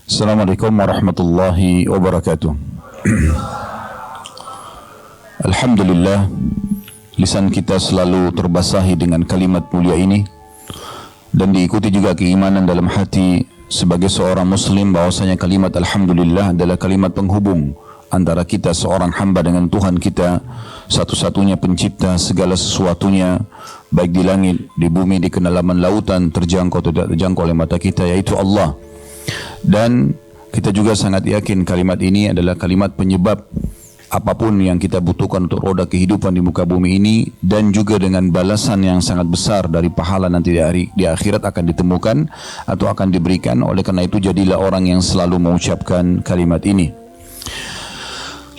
Assalamualaikum warahmatullahi wabarakatuh. Alhamdulillah, lisan kita selalu terbasahi dengan kalimat mulia ini dan diikuti juga keimanan dalam hati sebagai seorang muslim bahwasanya kalimat Alhamdulillah adalah kalimat penghubung antara kita seorang hamba dengan Tuhan kita, satu-satunya pencipta segala sesuatunya, baik di langit, di bumi, di kedalaman lautan, terjangkau atau tidak terjangkau oleh mata kita, yaitu Allah. Dan kita juga sangat yakin kalimat ini adalah kalimat penyebab apapun yang kita butuhkan untuk roda kehidupan di muka bumi ini, dan juga dengan balasan yang sangat besar dari pahala nanti di akhirat akan ditemukan atau akan diberikan. Oleh karena itu jadilah orang yang selalu mengucapkan kalimat ini.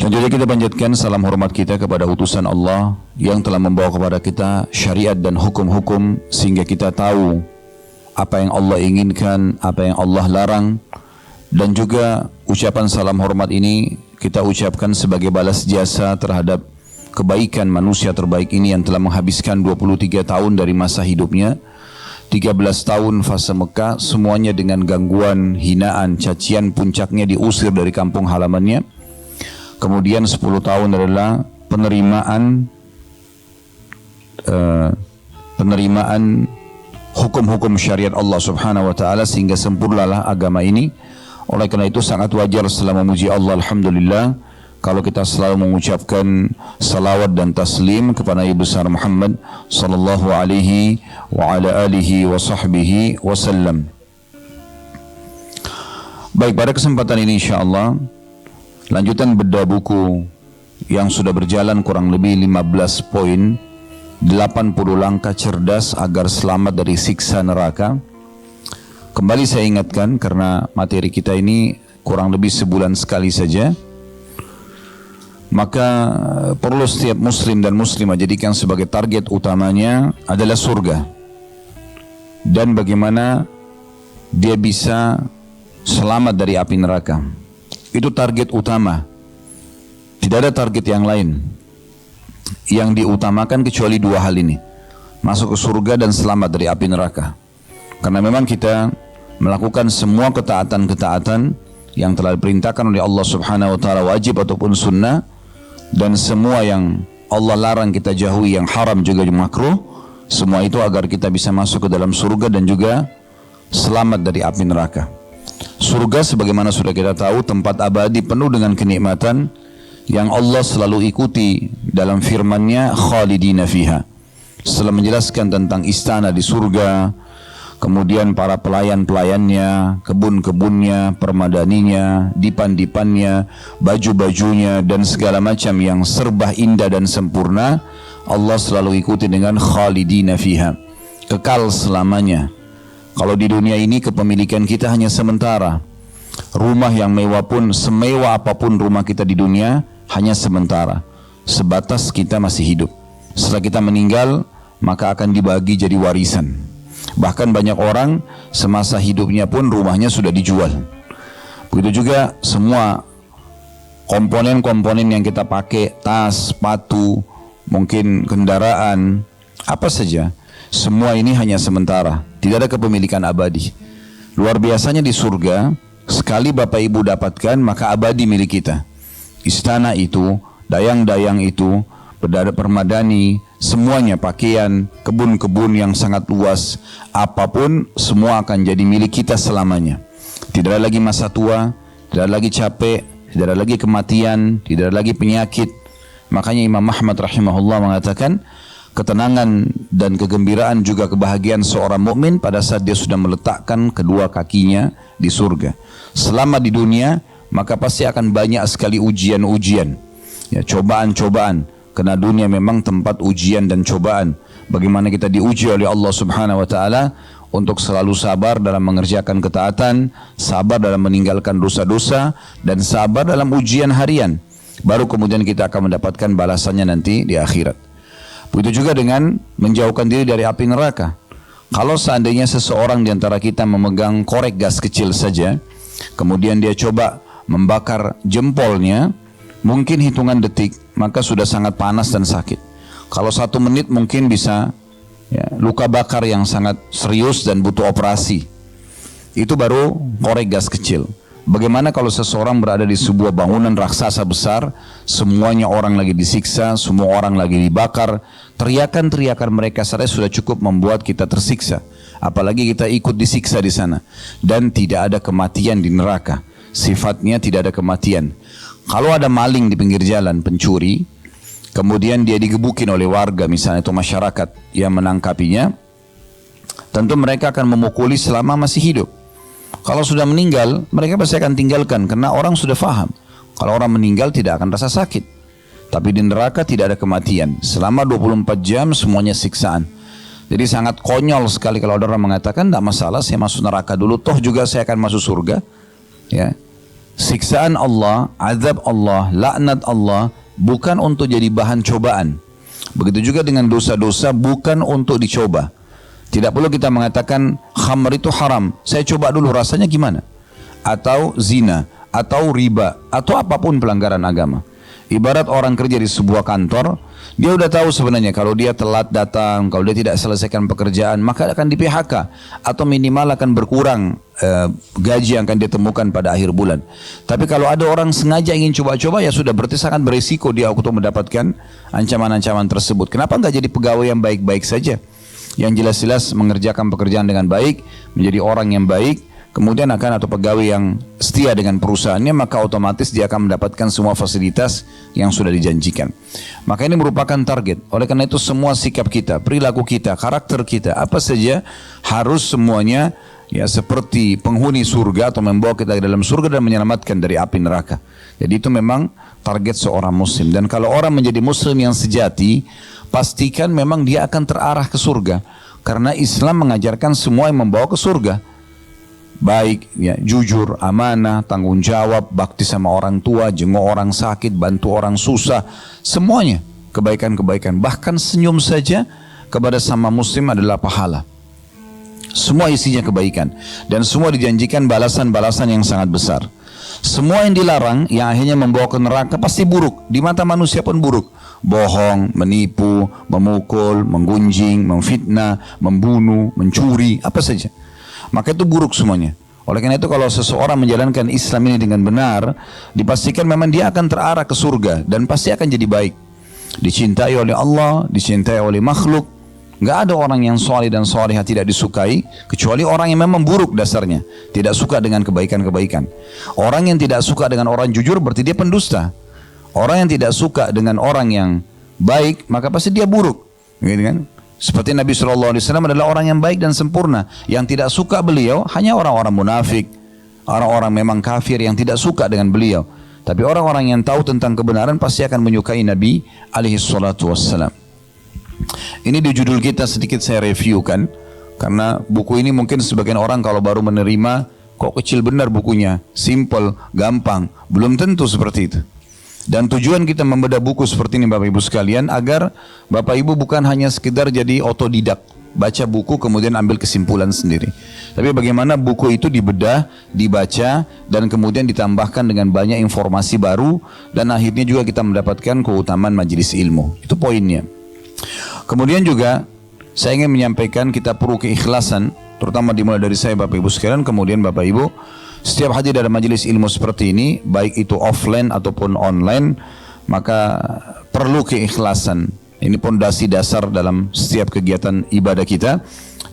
Selanjutnya kita panjatkan salam hormat kita kepada utusan Allah yang telah membawa kepada kita syariat dan hukum-hukum sehingga kita tahu apa yang Allah inginkan, apa yang Allah larang. Dan juga ucapan salam hormat ini kita ucapkan sebagai balas jasa terhadap kebaikan manusia terbaik ini yang telah menghabiskan 23 tahun dari masa hidupnya, 13 tahun fase Mekah, semuanya dengan gangguan, hinaan, cacian, puncaknya diusir dari kampung halamannya. Kemudian 10 tahun adalah penerimaan hukum-hukum syariat Allah subhanahu wa ta'ala sehingga sempurnalah agama ini. Oleh karena itu sangat wajar setelah memuji Allah Alhamdulillah kalau kita selalu mengucapkan salawat dan taslim kepada Nabi besar Muhammad sallallahu alaihi wa ala alihi wa sahbihi wasallam. Baik, pada kesempatan ini insyaAllah lanjutan bedah buku yang sudah berjalan kurang lebih 15 poin, 80 langkah cerdas agar selamat dari siksa neraka. Kembali saya ingatkan karena materi kita ini kurang lebih sebulan sekali saja, maka perlu setiap muslim dan muslimah jadikan sebagai target utamanya adalah surga dan bagaimana dia bisa selamat dari api neraka. Itu target utama, tidak ada target yang lain yang diutamakan kecuali dua hal ini, masuk ke surga dan selamat dari api neraka. Karena memang kita melakukan semua ketaatan-ketaatan yang telah diperintahkan oleh Allah subhanahu wa ta'ala, wajib ataupun sunnah, dan semua yang Allah larang kita jauhi, yang haram juga makruh, semua itu agar kita bisa masuk ke dalam surga dan juga selamat dari api neraka. Surga sebagaimana sudah kita tahu tempat abadi penuh dengan kenikmatan yang Allah selalu ikuti dalam firman-Nya, khalidina fiha. Setelah menjelaskan tentang istana di surga, kemudian para pelayan-pelayannya, kebun-kebunnya, permadaninya, dipan-dipannya, baju-bajunya, dan segala macam yang serba indah dan sempurna, Allah selalu ikuti dengan khalidina fiha, kekal selamanya. Kalau di dunia ini kepemilikan kita hanya sementara. Rumah yang mewah pun, semewah apapun rumah kita di dunia, hanya sementara, sebatas kita masih hidup. Setelah kita meninggal, maka akan dibagi jadi warisan. Bahkan banyak orang semasa hidupnya pun rumahnya sudah dijual. Begitu juga semua komponen-komponen yang kita pakai, tas, sepatu, mungkin kendaraan, apa saja, semua ini hanya sementara, tidak ada kepemilikan abadi. Luar biasanya di surga, sekali Bapak Ibu dapatkan maka abadi milik kita. Istana itu, dayang-dayang itu, permadani, semuanya, pakaian, kebun-kebun yang sangat luas, apapun semua akan jadi milik kita selamanya. Tidak ada lagi masa tua, tidak ada lagi capek, tidak ada lagi kematian, tidak ada lagi penyakit. Makanya Imam Ahmad rahimahullah mengatakan, ketenangan dan kegembiraan juga kebahagiaan seorang mukmin pada saat dia sudah meletakkan kedua kakinya di surga. Selama di dunia maka pasti akan banyak sekali ujian-ujian, ya, cobaan-cobaan. Karena dunia memang tempat ujian dan cobaan. Bagaimana kita diuji oleh Allah subhanahu wa ta'ala untuk selalu sabar dalam mengerjakan ketaatan, sabar dalam meninggalkan dosa-dosa, dan sabar dalam ujian harian. Baru kemudian kita akan mendapatkan balasannya nanti di akhirat. Begitu juga dengan menjauhkan diri dari api neraka. Kalau seandainya seseorang di antara kita memegang korek gas kecil saja, kemudian dia coba membakar jempolnya, mungkin hitungan detik, maka sudah sangat panas dan sakit. Kalau 1 menit mungkin bisa luka bakar yang sangat serius dan butuh operasi. Itu baru korek gas kecil. Bagaimana kalau seseorang berada di sebuah bangunan raksasa besar, semuanya orang lagi disiksa, semua orang lagi dibakar, teriakan-teriakan mereka saja sudah cukup membuat kita tersiksa. Apalagi kita ikut disiksa di sana. Dan tidak ada kematian di neraka. Sifatnya tidak ada kematian. Kalau ada maling di pinggir jalan, pencuri, kemudian dia digebukin oleh warga misalnya atau masyarakat yang menangkapinya, tentu mereka akan memukuli selama masih hidup. Kalau sudah meninggal, mereka pasti akan tinggalkan karena orang sudah faham. Kalau orang meninggal tidak akan rasa sakit. Tapi di neraka tidak ada kematian. Selama 24 jam semuanya siksaan. Jadi sangat konyol sekali kalau ada orang mengatakan, tidak masalah saya masuk neraka dulu, toh juga saya akan masuk surga. Ya. Siksaan Allah, azab Allah, laknat Allah bukan untuk jadi bahan cobaan. Begitu juga dengan dosa-dosa bukan untuk dicoba. Tidak perlu kita mengatakan khamr itu haram, saya coba dulu rasanya gimana. Atau zina, atau riba, atau apapun pelanggaran agama. Ibarat orang kerja di sebuah kantor, dia udah tahu sebenarnya kalau dia telat datang, kalau dia tidak selesaikan pekerjaan, maka akan di PHK. Atau minimal akan berkurang gaji yang akan ditemukan pada akhir bulan. Tapi kalau ada orang sengaja ingin coba-coba, ya sudah berarti sangat berisiko dia untuk mendapatkan ancaman-ancaman tersebut. Kenapa nggak jadi pegawai yang baik-baik saja? Yang jelas-jelas mengerjakan pekerjaan dengan baik, menjadi orang yang baik, kemudian akan atau pegawai yang setia dengan perusahaannya, maka otomatis dia akan mendapatkan semua fasilitas yang sudah dijanjikan. Maka ini merupakan target. Oleh karena itu semua sikap kita, perilaku kita, karakter kita, apa saja harus semuanya ya seperti penghuni surga atau membawa kita ke dalam surga dan menyelamatkan dari api neraka. Jadi itu memang target seorang muslim. Dan kalau orang menjadi muslim yang sejati, pastikan memang dia akan terarah ke surga. Karena Islam mengajarkan semua yang membawa ke surga. Baik, ya, jujur, amanah, tanggung jawab, bakti sama orang tua, jenguk orang sakit, bantu orang susah, semuanya kebaikan-kebaikan. Bahkan senyum saja kepada sama muslim adalah pahala. Semua isinya kebaikan dan semua dijanjikan balasan-balasan yang sangat besar. Semua yang dilarang yang akhirnya membawa ke neraka pasti buruk, di mata manusia pun buruk. Bohong, menipu, memukul, menggunjing, memfitnah, membunuh, mencuri, apa saja. Maka itu buruk semuanya. Oleh karena itu kalau seseorang menjalankan Islam ini dengan benar, dipastikan memang dia akan terarah ke surga dan pasti akan jadi baik. Dicintai oleh Allah, dicintai oleh makhluk. Enggak ada orang yang soleh dan solehah tidak disukai, kecuali orang yang memang buruk dasarnya, tidak suka dengan kebaikan-kebaikan. Orang yang tidak suka dengan orang jujur berarti dia pendusta. Orang yang tidak suka dengan orang yang baik, maka pasti dia buruk. Gitu kan? Seperti Nabi SAW adalah orang yang baik dan sempurna. Yang tidak suka beliau hanya orang-orang munafik, orang-orang memang kafir yang tidak suka dengan beliau. Tapi orang-orang yang tahu tentang kebenaran pasti akan menyukai Nabi SAW. Ini di judul kita sedikit saya reviewkan, karena buku ini mungkin sebagian orang kalau baru menerima, kok kecil benar bukunya, simple, gampang. Belum tentu seperti itu. Dan tujuan kita membedah buku seperti ini Bapak Ibu sekalian, agar Bapak Ibu bukan hanya sekedar jadi otodidak, baca buku kemudian ambil kesimpulan sendiri. Tapi bagaimana buku itu dibedah, dibaca, dan kemudian ditambahkan dengan banyak informasi baru, dan akhirnya juga kita mendapatkan keutamaan majelis ilmu. Itu poinnya. Kemudian juga saya ingin menyampaikan kita perlu keikhlasan, terutama dimulai dari saya Bapak Ibu sekalian, kemudian Bapak Ibu setiap hadir dalam majelis ilmu seperti ini, baik itu offline ataupun online, maka perlu keikhlasan. Ini pondasi dasar dalam setiap kegiatan ibadah kita,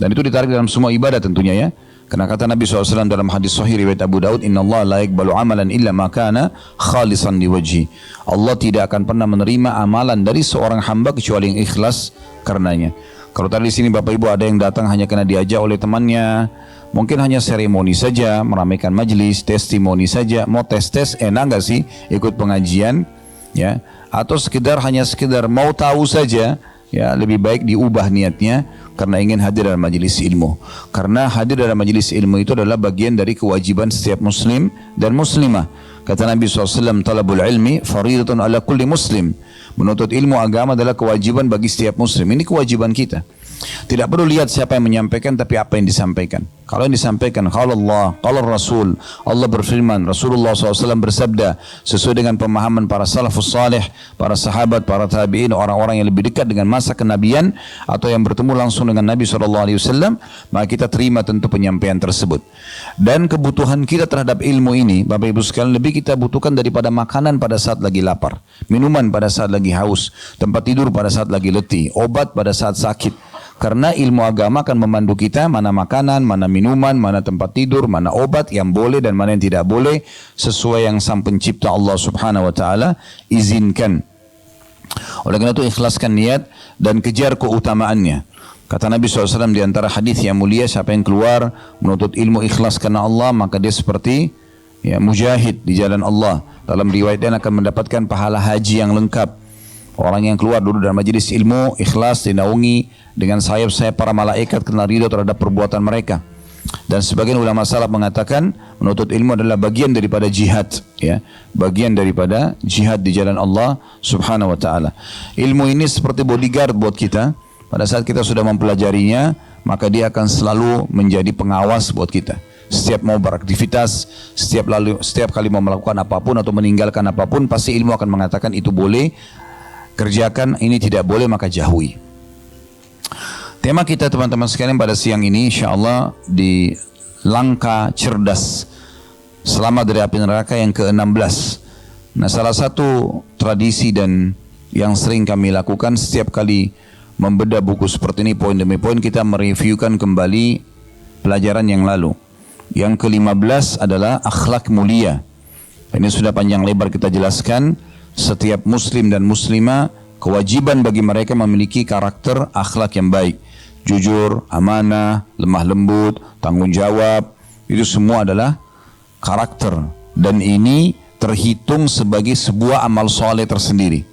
dan itu ditarik dalam semua ibadah tentunya ya. Karena kata Nabi SAW dalam hadis sahih riwayat Abu Daud, Inna Allah la yakbalu amalan illa makana khalisan liwajhi. Allah tidak akan pernah menerima amalan dari seorang hamba kecuali yang ikhlas karenanya. Kalau tadi di sini Bapak Ibu ada yang datang hanya karena diajak oleh temannya, mungkin hanya seremoni saja, meramaikan majelis, testimoni saja, mau tes-tes, enak nggak sih ikut pengajian, ya? Atau hanya sekedar mau tahu saja, ya lebih baik diubah niatnya karena ingin hadir dalam majelis ilmu. Karena hadir dalam majelis ilmu itu adalah bagian dari kewajiban setiap muslim dan muslimah. Kata Nabi SAW, talabul ilmi faridatun ala kulli muslim. Menuntut ilmu agama adalah kewajiban bagi setiap muslim. Ini kewajiban kita. Tidak perlu lihat siapa yang menyampaikan, tapi apa yang disampaikan. Kalau yang disampaikan, qala Allah, qala Rasul, Allah berfirman, Rasulullah SAW bersabda, sesuai dengan pemahaman para salafus salih, para sahabat, para tabi'in, orang-orang yang lebih dekat dengan masa kenabian, atau yang bertemu langsung dengan Nabi SAW, maka kita terima tentu penyampaian tersebut. Dan kebutuhan kita terhadap ilmu ini, Bapak Ibu sekalian, lebih kita butuhkan daripada makanan pada saat lagi lapar, minuman pada saat lagi haus, tempat tidur pada saat lagi letih, obat pada saat sakit. Karena ilmu agama akan memandu kita mana makanan, mana minuman, mana tempat tidur, mana obat yang boleh dan mana yang tidak boleh sesuai yang Sang Pencipta Allah Subhanahu wa taala izinkan. Oleh karena itu ikhlaskan niat dan kejar keutamaannya. Kata Nabi SAW di antara hadis yang mulia, siapa yang keluar menuntut ilmu ikhlas karena Allah, maka dia seperti mujahid di jalan Allah. Dalam riwayat dia akan mendapatkan pahala haji yang lengkap. Orang yang keluar dulu dalam majelis ilmu, ikhlas, dinaungi dengan sayap-sayap para malaikat karena ridho terhadap perbuatan mereka. Dan sebagian ulama salaf mengatakan menuntut ilmu adalah bagian daripada jihad, ya, bagian daripada jihad di jalan Allah Subhanahu wa taala. Ilmu ini seperti bodyguard buat kita. Pada saat kita sudah mempelajarinya, maka dia akan selalu menjadi pengawas buat kita. Setiap mau beraktivitas, setiap kali mau melakukan apapun atau meninggalkan apapun, pasti ilmu akan mengatakan itu boleh kerjakan, ini tidak boleh, maka jauhi. Tema kita teman-teman sekalian pada siang ini insyaallah di langkah cerdas selamat dari api neraka yang ke-16. Nah, salah satu tradisi dan yang sering kami lakukan setiap kali membedah buku seperti ini, poin demi poin kita mereviewkan kembali pelajaran yang lalu. Yang ke-15 adalah akhlak mulia. Ini sudah panjang lebar kita jelaskan. Setiap muslim dan muslimah kewajiban bagi mereka memiliki karakter akhlak yang baik, jujur, amanah, lemah lembut, tanggung jawab. Itu semua adalah karakter, dan ini terhitung sebagai sebuah amal soleh tersendiri.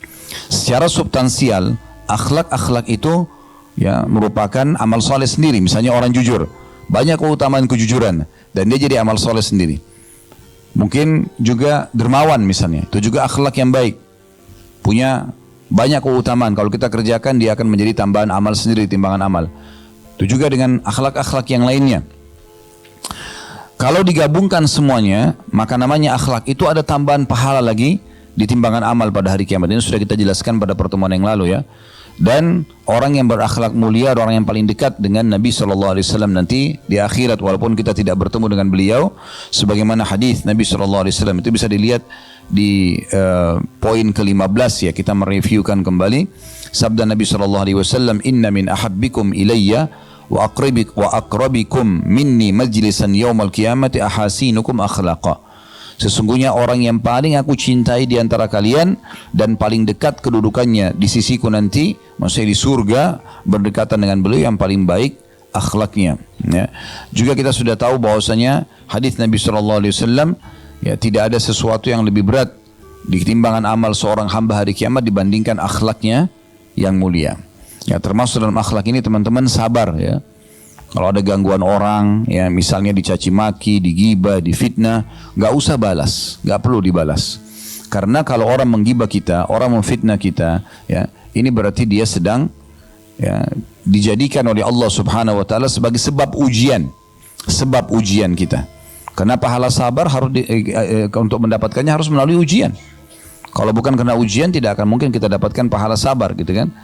Secara substansial, akhlak-akhlak itu ya merupakan amal soleh sendiri. Misalnya orang jujur, banyak keutamaan kejujuran dan dia jadi amal soleh sendiri. Mungkin juga dermawan misalnya, itu juga akhlak yang baik, punya banyak keutamaan. Kalau kita kerjakan dia akan menjadi tambahan amal sendiri, timbangan amal. Itu juga dengan akhlak-akhlak yang lainnya. Kalau digabungkan semuanya, maka namanya akhlak. Itu ada tambahan pahala lagi di timbangan amal pada hari kiamat. Ini sudah kita jelaskan pada pertemuan yang lalu ya. Dan orang yang berakhlak mulia, orang yang paling dekat dengan Nabi SAW nanti di akhirat, walaupun kita tidak bertemu dengan beliau, sebagaimana hadis Nabi SAW itu bisa dilihat di poin ke-15 ya, kita mereviewkan kembali sabda Nabi SAW, inna min ahabbikum ilayya wa aqrabikum minni majlisan yawmal qiyamati ahasinukum akhlaqa. Sesungguhnya orang yang paling aku cintai di antara kalian dan paling dekat kedudukannya di sisiku nanti, maksudnya di surga, berdekatan dengan beliau yang paling baik akhlaknya. Ya. Juga kita sudah tahu bahwasanya hadis Nabi SAW, ya, tidak ada sesuatu yang lebih berat di timbangan amal seorang hamba hari kiamat dibandingkan akhlaknya yang mulia. Ya, termasuk dalam akhlak ini teman-teman sabar ya. Kalau ada gangguan orang, ya misalnya dicaci maki, digibah, difitnah, nggak usah balas, nggak perlu dibalas. Karena kalau orang menggibah kita, orang memfitnah kita, ya ini berarti dia sedang ya, dijadikan oleh Allah Subhanahu Wa Taala sebagai sebab ujian kita. Karena pahala sabar harus untuk mendapatkannya harus melalui ujian. Kalau bukan karena ujian tidak akan mungkin kita dapatkan pahala sabar, gitu kan?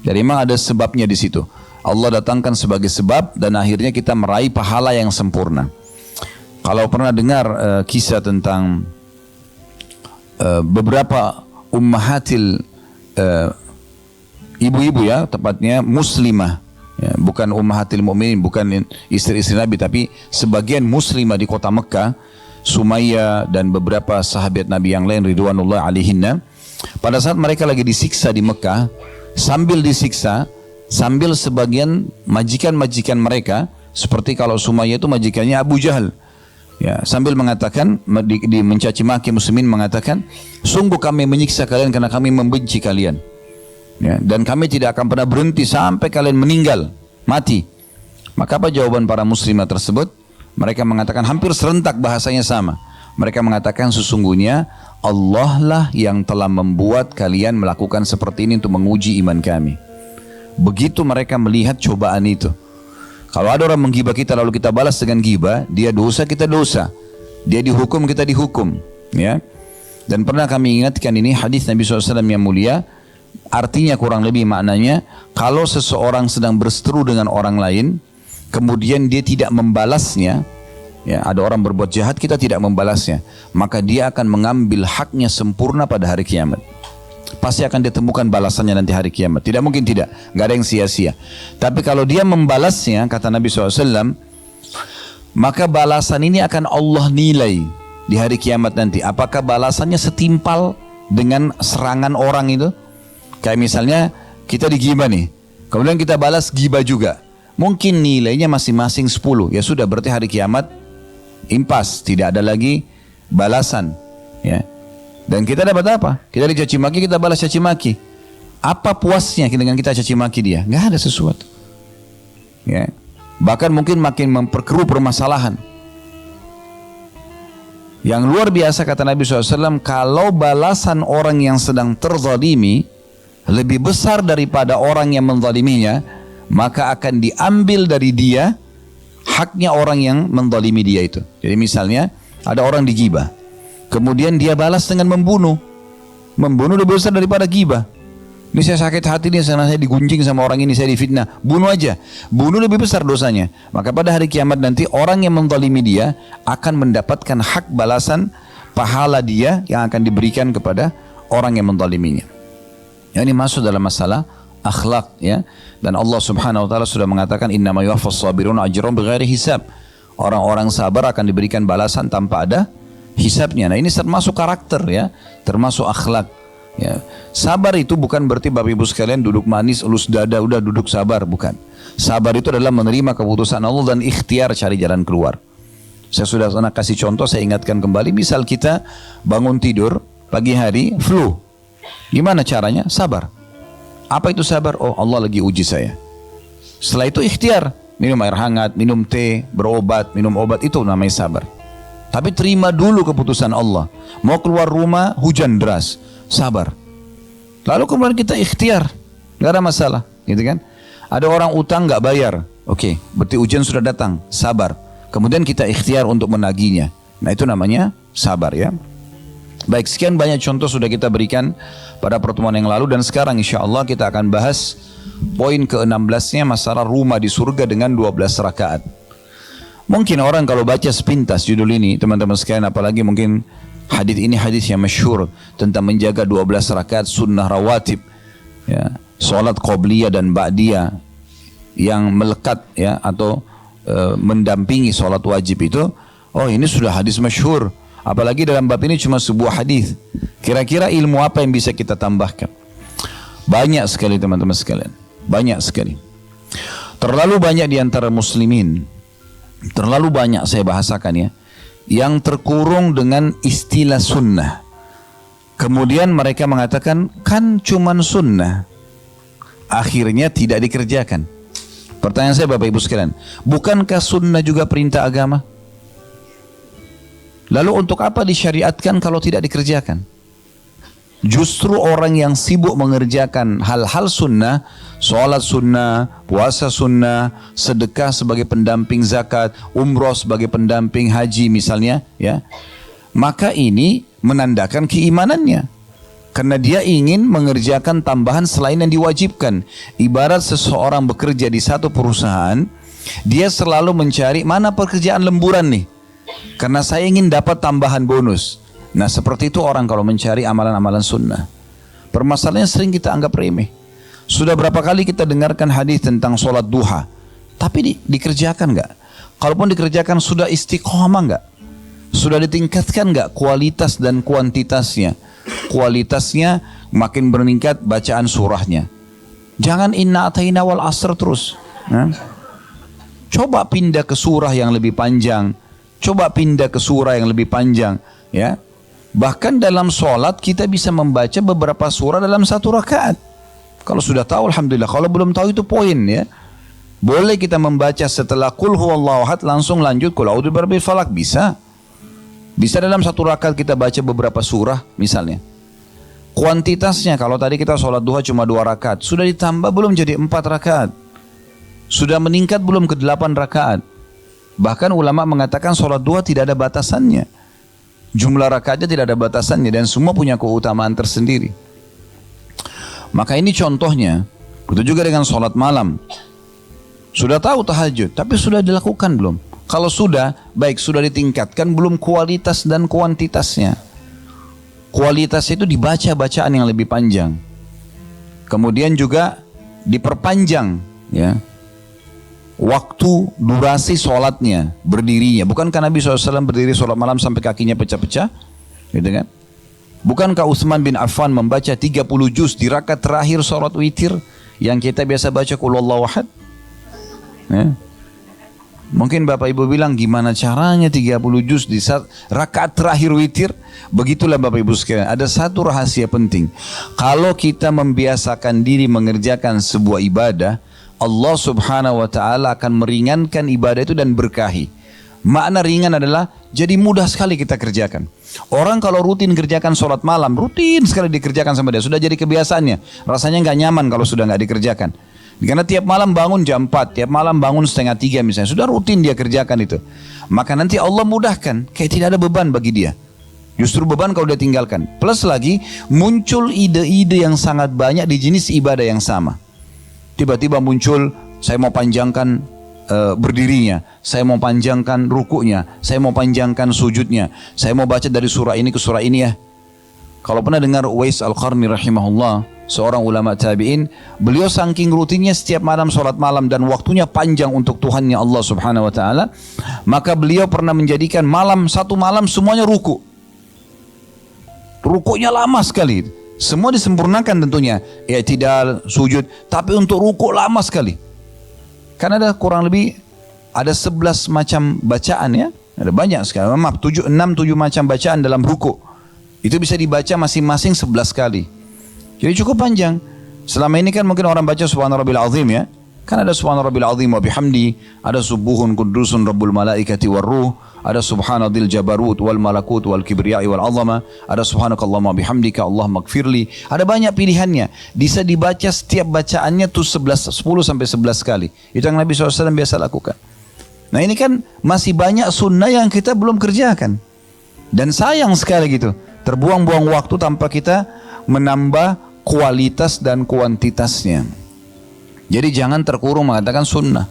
Jadi memang ada sebabnya di situ. Allah datangkan sebagai sebab dan akhirnya kita meraih pahala yang sempurna. Kalau pernah dengar kisah tentang beberapa ummahatil ibu-ibu ya, tepatnya muslimah, ya, bukan ummahatil mu'minin, bukan istri-istri Nabi, tapi sebagian muslimah di kota Mekah, Sumayyah dan beberapa sahabat Nabi yang lain ridwanullah alaihinna. Pada saat mereka lagi disiksa di Mekah, sambil disiksa, sambil sebagian majikan-majikan mereka, seperti kalau Sumayyah itu majikannya Abu Jahal, ya, sambil mengatakan, mencaci maki muslimin, mengatakan, sungguh kami menyiksa kalian karena kami membenci kalian, ya, dan kami tidak akan pernah berhenti sampai kalian meninggal, mati. Maka apa jawaban para muslimah tersebut? Mereka mengatakan hampir serentak bahasanya sama. Mereka mengatakan sesungguhnya Allah lah yang telah membuat kalian melakukan seperti ini untuk menguji iman kami. Begitu mereka melihat cobaan itu. Kalau ada orang menggibah kita lalu kita balas dengan gibah, dia dosa, kita dosa. Dia dihukum, kita dihukum. Ya. Dan pernah kami ingatkan ini hadis Nabi SAW yang mulia. Artinya kurang lebih maknanya, kalau seseorang sedang berseteru dengan orang lain, kemudian dia tidak membalasnya, ya, ada orang berbuat jahat, kita tidak membalasnya, maka dia akan mengambil haknya sempurna pada hari kiamat. Pasti akan ditemukan balasannya nanti hari kiamat. Tidak mungkin tidak, nggak ada yang sia-sia. Tapi kalau dia membalasnya, kata Nabi SAW, maka balasan ini akan Allah nilai di hari kiamat nanti. Apakah balasannya setimpal dengan serangan orang itu? Kayak misalnya kita digibah nih, kemudian kita balas gibah juga. Mungkin nilainya masing-masing 10. Ya sudah, berarti hari kiamat impas, tidak ada lagi balasan. Ya. Dan kita dapat apa? Kita dicaci maki, kita balas caci maki. Apa puasnya dengan kita caci maki dia? Nggak ada sesuatu. Ya. Bahkan mungkin makin memperkeruh permasalahan. Yang luar biasa kata Nabi SAW, kalau balasan orang yang sedang terzalimi lebih besar daripada orang yang menzaliminya, maka akan diambil dari dia haknya orang yang menzalimi dia itu. Jadi misalnya ada orang digibah, kemudian dia balas dengan membunuh. Membunuh lebih besar daripada gibah. Ini saya sakit hati nih, saya digunjing sama orang ini, saya difitnah. Bunuh aja. Bunuh lebih besar dosanya. Maka pada hari kiamat nanti orang yang menzalimi dia akan mendapatkan hak balasan pahala dia yang akan diberikan kepada orang yang menzaliminya. Ini masuk dalam masalah akhlak, ya. Dan Allah Subhanahu wa taala sudah mengatakan innama yuwaffas sabirun ajrahum bighairi hisab. Orang-orang sabar akan diberikan balasan tanpa ada hisabnya. Nah, ini termasuk karakter, ya, termasuk akhlak, ya. Sabar itu bukan berarti Bapak Ibu sekalian duduk manis, elus dada, udah duduk sabar, bukan. Sabar itu adalah menerima keputusan Allah dan ikhtiar cari jalan keluar. Saya sudah pernah kasih contoh, saya ingatkan kembali. Misal kita bangun tidur pagi hari flu. Gimana caranya? Sabar. Apa itu sabar? Oh, Allah lagi uji saya. Setelah itu ikhtiar. Minum air hangat, minum teh, berobat, minum obat. Itu namanya sabar. Tapi terima dulu keputusan Allah. Mau keluar rumah, hujan deras. Sabar. Lalu kemudian kita ikhtiar. Gak ada masalah. Gitu kan? Ada orang utang gak bayar. Oke, berarti hujan sudah datang. Sabar. Kemudian kita ikhtiar untuk menagihnya. Nah, itu namanya sabar, ya. Baik, sekian banyak contoh sudah kita berikan pada pertemuan yang lalu, dan sekarang insya Allah kita akan bahas poin ke-16-nya, masalah rumah di surga dengan 12 rakaat. Mungkin orang kalau baca sepintas judul ini, teman-teman sekalian, apalagi mungkin hadis ini hadis yang masyhur tentang menjaga 12 rakaat sunnah rawatib, ya, salat qobliyah dan ba'diyah yang melekat, ya, atau mendampingi salat wajib itu. Oh, ini sudah hadis masyhur. Apalagi dalam bab ini cuma sebuah hadis. Kira-kira ilmu apa yang bisa kita tambahkan? Banyak sekali teman-teman sekalian. Banyak sekali. Terlalu banyak di antara muslimin. Terlalu banyak saya bahasakan, ya. Yang terkurung dengan istilah sunnah. Kemudian mereka mengatakan, kan cuman sunnah. Akhirnya tidak dikerjakan. Pertanyaan saya Bapak Ibu sekalian, bukankah sunnah juga perintah agama? Lalu untuk apa disyariatkan kalau tidak dikerjakan? Justru orang yang sibuk mengerjakan hal-hal sunnah, sholat sunnah, puasa sunnah, sedekah sebagai pendamping zakat, umroh sebagai pendamping haji misalnya, ya, maka ini menandakan keimanannya. Karena dia ingin mengerjakan tambahan selain yang diwajibkan. Ibarat seseorang bekerja di satu perusahaan, dia selalu mencari mana pekerjaan lemburan nih. Karena saya ingin dapat tambahan bonus. Nah, seperti itu orang kalau mencari amalan-amalan sunnah. Permasalahannya sering kita anggap remeh. Sudah berapa kali kita dengarkan hadis tentang sholat duha, tapi dikerjakan nggak? Kalaupun dikerjakan, sudah istiqomah nggak? Sudah ditingkatkan nggak kualitas dan kuantitasnya? Kualitasnya makin meningkat bacaan surahnya. Jangan inna ataina wal asr terus. Coba pindah ke surah yang lebih panjang. Coba pindah ke surah yang lebih panjang, ya. Bahkan dalam sholat kita bisa membaca beberapa surah dalam satu rakaat. Kalau sudah tahu alhamdulillah. Kalau belum tahu itu poin, ya. Boleh kita membaca setelah qul huwallahu ahad langsung lanjut qul a'udzu birabbil falaq, bisa. Bisa dalam satu rakaat kita baca beberapa surah misalnya. Kuantitasnya, kalau tadi kita sholat duha cuma 2 rakaat, sudah ditambah belum jadi 4 rakaat? Sudah meningkat belum ke 8 rakaat? Bahkan ulama mengatakan sholat duha tidak ada batasannya. Jumlah rakaatnya tidak ada batasannya dan semua punya keutamaan tersendiri. Maka ini contohnya. Begitu juga dengan sholat malam. Sudah tahu tahajud, tapi sudah dilakukan belum? Kalau sudah, baik, sudah ditingkatkan, belum kualitas dan kuantitasnya. Kualitas itu dibaca bacaan yang lebih panjang. Kemudian juga diperpanjang, ya, waktu durasi sholatnya, berdirinya. Bukankah Nabi SAW berdiri sholat malam sampai kakinya pecah-pecah? Gitu kan? Bukankah Utsman bin Affan membaca 30 juz di rakaat terakhir sholat witir yang kita biasa baca Qul Huwallahu Ahad? Ya. Mungkin Bapak Ibu bilang, gimana caranya 30 juz di saat rakaat terakhir witir? Begitulah Bapak Ibu sekalian, ada satu rahasia penting. Kalau kita membiasakan diri mengerjakan sebuah ibadah, Allah Subhanahu wa Ta'ala akan meringankan ibadah itu dan berkahi. Makna ringan adalah jadi mudah sekali kita kerjakan. Orang kalau rutin kerjakan sholat malam, rutin sekali dikerjakan sama dia, sudah jadi kebiasaannya. Rasanya nggak nyaman kalau sudah nggak dikerjakan. Karena tiap malam bangun jam 4, tiap malam bangun setengah 3 misalnya, sudah rutin dia kerjakan itu. Maka nanti Allah mudahkan, kayak tidak ada beban bagi dia. Justru beban kalau dia tinggalkan. Plus lagi, muncul ide-ide yang sangat banyak di jenis ibadah yang sama. Tiba-tiba muncul, saya mau panjangkan berdirinya, saya mau panjangkan rukuknya, saya mau panjangkan sujudnya, saya mau baca dari surah ini ke surah ini ya. Kalau pernah dengar Uwais Al-Qarni rahimahullah, seorang ulama tabi'in, beliau saking rutinnya setiap malam sholat malam dan waktunya panjang untuk Tuhannya Allah Subhanahu wa Ta'ala, maka beliau pernah menjadikan satu malam semuanya ruku. Rukuknya lama sekali, semua disempurnakan tentunya, i'tidal, sujud, tapi untuk ruku lama sekali. Karena ada kurang lebih ada 11 macam bacaan, ya, ada banyak sekali, maaf 6-7 macam bacaan dalam ruku. Itu bisa dibaca masing-masing 11 kali. Jadi cukup panjang. Selama ini kan mungkin orang baca Subhana Rabbil Azim, ya. Kan ada Subhana Rabbil Azim wa bihamdi, ada Subuhun Qudusun Rabbul Malaikati war Ruh, ada Subhanadzil Jabarut wal Malakut wal Kibriyai wal Azama, ada Subhanakallahumma bihamdika Allahumma gfirli. Ada banyak pilihannya. Bisa dibaca setiap bacaannya tuh 10 sampai 11 kali. Itu yang Nabi SAW biasa lakukan. Nah ini kan masih banyak sunnah yang kita belum kerjakan. Dan sayang sekali gitu. Terbuang-buang waktu tanpa kita menambah kualitas dan kuantitasnya. Jadi jangan terkurung mengatakan sunnah,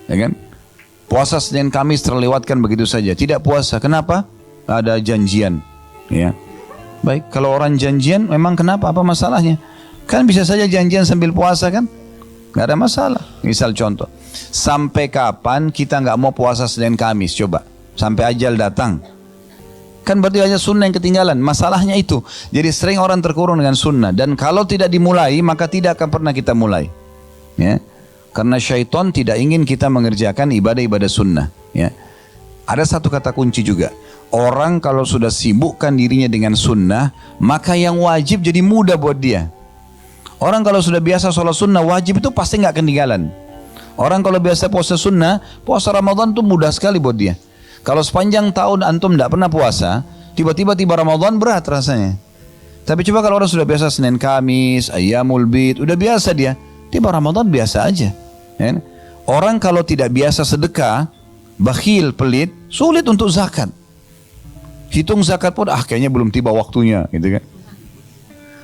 ya kan? Puasa Senin Kamis terlewatkan begitu saja, tidak puasa. Kenapa? Ada janjian, ya. Baik, kalau orang janjian memang kenapa? Apa masalahnya? Kan bisa saja janjian sambil puasa kan? Gak ada masalah. Misal contoh, sampai kapan kita nggak mau puasa Senin Kamis? Coba, sampai ajal datang. Kan berarti hanya sunnah yang ketinggalan. Masalahnya itu. Jadi sering orang terkurung dengan sunnah. Dan kalau tidak dimulai, maka tidak akan pernah kita mulai. Ya. Karena syaitan tidak ingin kita mengerjakan ibadah-ibadah sunnah. Ya. Ada satu kata kunci juga. Orang kalau sudah sibukkan dirinya dengan sunnah, maka yang wajib jadi mudah buat dia. Orang kalau sudah biasa sholat sunnah, wajib itu pasti nggak ketinggalan. Orang kalau biasa puasa sunnah, puasa Ramadan itu mudah sekali buat dia. Kalau sepanjang tahun antum tidak pernah puasa, tiba-tiba Ramadan berat rasanya. Tapi coba kalau orang sudah biasa Senin Kamis, Ayyamul Bid, udah biasa dia, tiba Ramadan biasa aja. Ya? Orang kalau tidak biasa sedekah, bakhil, pelit, sulit untuk zakat. Hitung zakat pun, kayaknya belum tiba waktunya, gitu kan.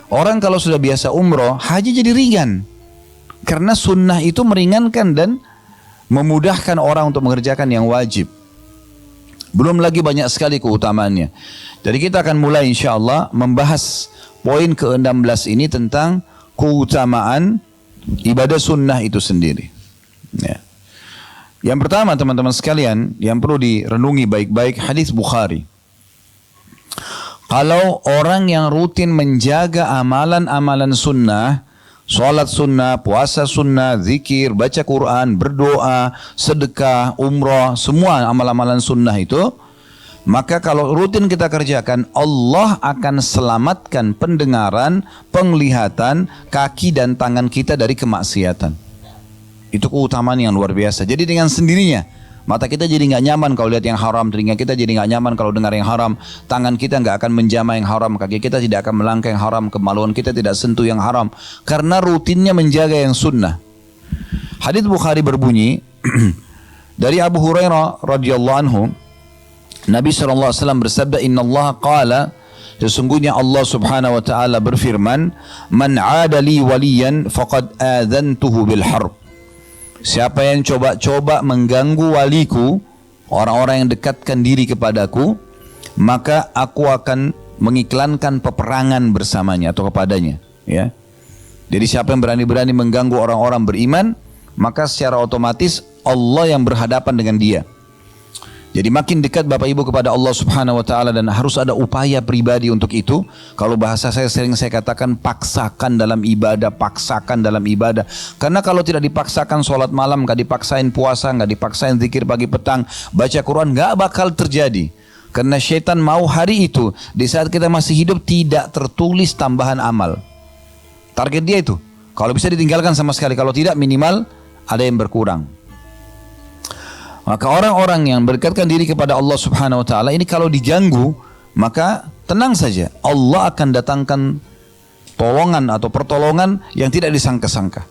Orang kalau sudah biasa umroh, haji jadi ringan. Karena sunnah itu meringankan dan memudahkan orang untuk mengerjakan yang wajib. Belum lagi banyak sekali keutamaannya. Jadi kita akan mulai insyaAllah membahas poin ke-16 ini tentang keutamaan ibadah sunnah itu sendiri. Ya. Yang pertama teman-teman sekalian, yang perlu direnungi baik-baik, hadis Bukhari. Kalau orang yang rutin menjaga amalan-amalan sunnah, sholat sunnah, puasa sunnah, zikir, baca Quran, berdoa, sedekah, umrah, semua amal-amalan sunnah itu, maka kalau rutin kita kerjakan, Allah akan selamatkan pendengaran, penglihatan, kaki dan tangan kita dari kemaksiatan. Itu keutamaan yang luar biasa. Jadi dengan sendirinya Mata kita jadi nggak nyaman kalau lihat yang haram, telinga kita jadi nggak nyaman kalau dengar yang haram, tangan kita nggak akan menjamah yang haram, kaki kita tidak akan melangkah yang haram, kemaluan kita tidak sentuh yang haram, karena rutinnya menjaga yang sunnah. Hadits Bukhari berbunyi dari Abu Hurairah radhiyallahu anhu, Nabi SAW bersabda, Inna Allah qala, sesungguhnya Allah subhanahu wa ta'ala berfirman, Man adali waliyan faqad adhantuhu bil harb. Siapa yang coba-coba mengganggu waliku, orang-orang yang dekatkan diri kepadaku, maka aku akan mengiklankan peperangan bersamanya atau kepadanya. Ya. Jadi siapa yang berani-berani mengganggu orang-orang beriman, maka secara otomatis Allah yang berhadapan dengan dia. Jadi makin dekat Bapak Ibu kepada Allah subhanahu wa ta'ala, dan harus ada upaya pribadi untuk itu. Kalau bahasa saya sering saya katakan, paksakan dalam ibadah, paksakan dalam ibadah. Karena kalau tidak dipaksakan sholat malam, gak dipaksain puasa, gak dipaksain zikir pagi petang, baca Quran, gak bakal terjadi. Karena syaitan mau hari itu, di saat kita masih hidup, tidak tertulis tambahan amal. Target dia itu, kalau bisa ditinggalkan sama sekali, kalau tidak minimal ada yang berkurang. Maka orang-orang yang berdekatkan diri kepada Allah subhanahu wa ta'ala ini kalau diganggu, maka tenang saja, Allah akan datangkan tolongan atau pertolongan yang tidak disangka-sangka.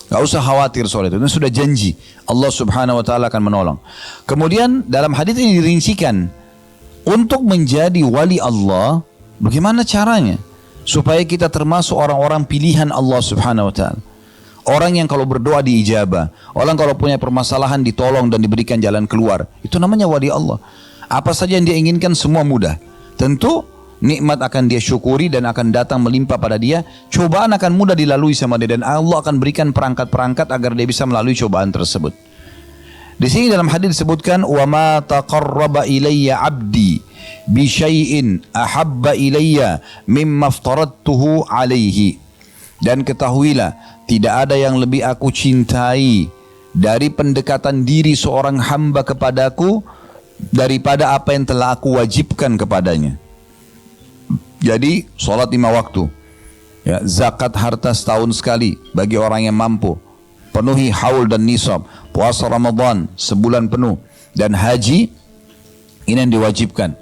Gak usah khawatir soal itu sudah janji, Allah subhanahu wa ta'ala akan menolong. Kemudian dalam hadis ini dirincikan, untuk menjadi wali Allah, bagaimana caranya supaya kita termasuk orang-orang pilihan Allah subhanahu wa ta'ala. Orang yang kalau berdoa diijabah, orang kalau punya permasalahan ditolong dan diberikan jalan keluar, itu namanya wali Allah. Apa saja yang dia inginkan semua mudah. Tentu nikmat akan dia syukuri dan akan datang melimpah pada dia. Cobaan akan mudah dilalui sama dia, dan Allah akan berikan perangkat-perangkat agar dia bisa melalui cobaan tersebut. Di sini dalam hadis disebutkan, wa ma taqarraba ilayya 'abdi bi syai'in ahabba ilayya mimma aftaradtuhu alaihi. Dan ketahuilah, tidak ada yang lebih aku cintai dari pendekatan diri seorang hamba kepadaku daripada apa yang telah aku wajibkan kepadanya. Jadi sholat 5 waktu, ya, zakat harta setahun sekali bagi orang yang mampu, penuhi haul dan nisab, puasa Ramadan sebulan penuh, dan haji, ini yang diwajibkan.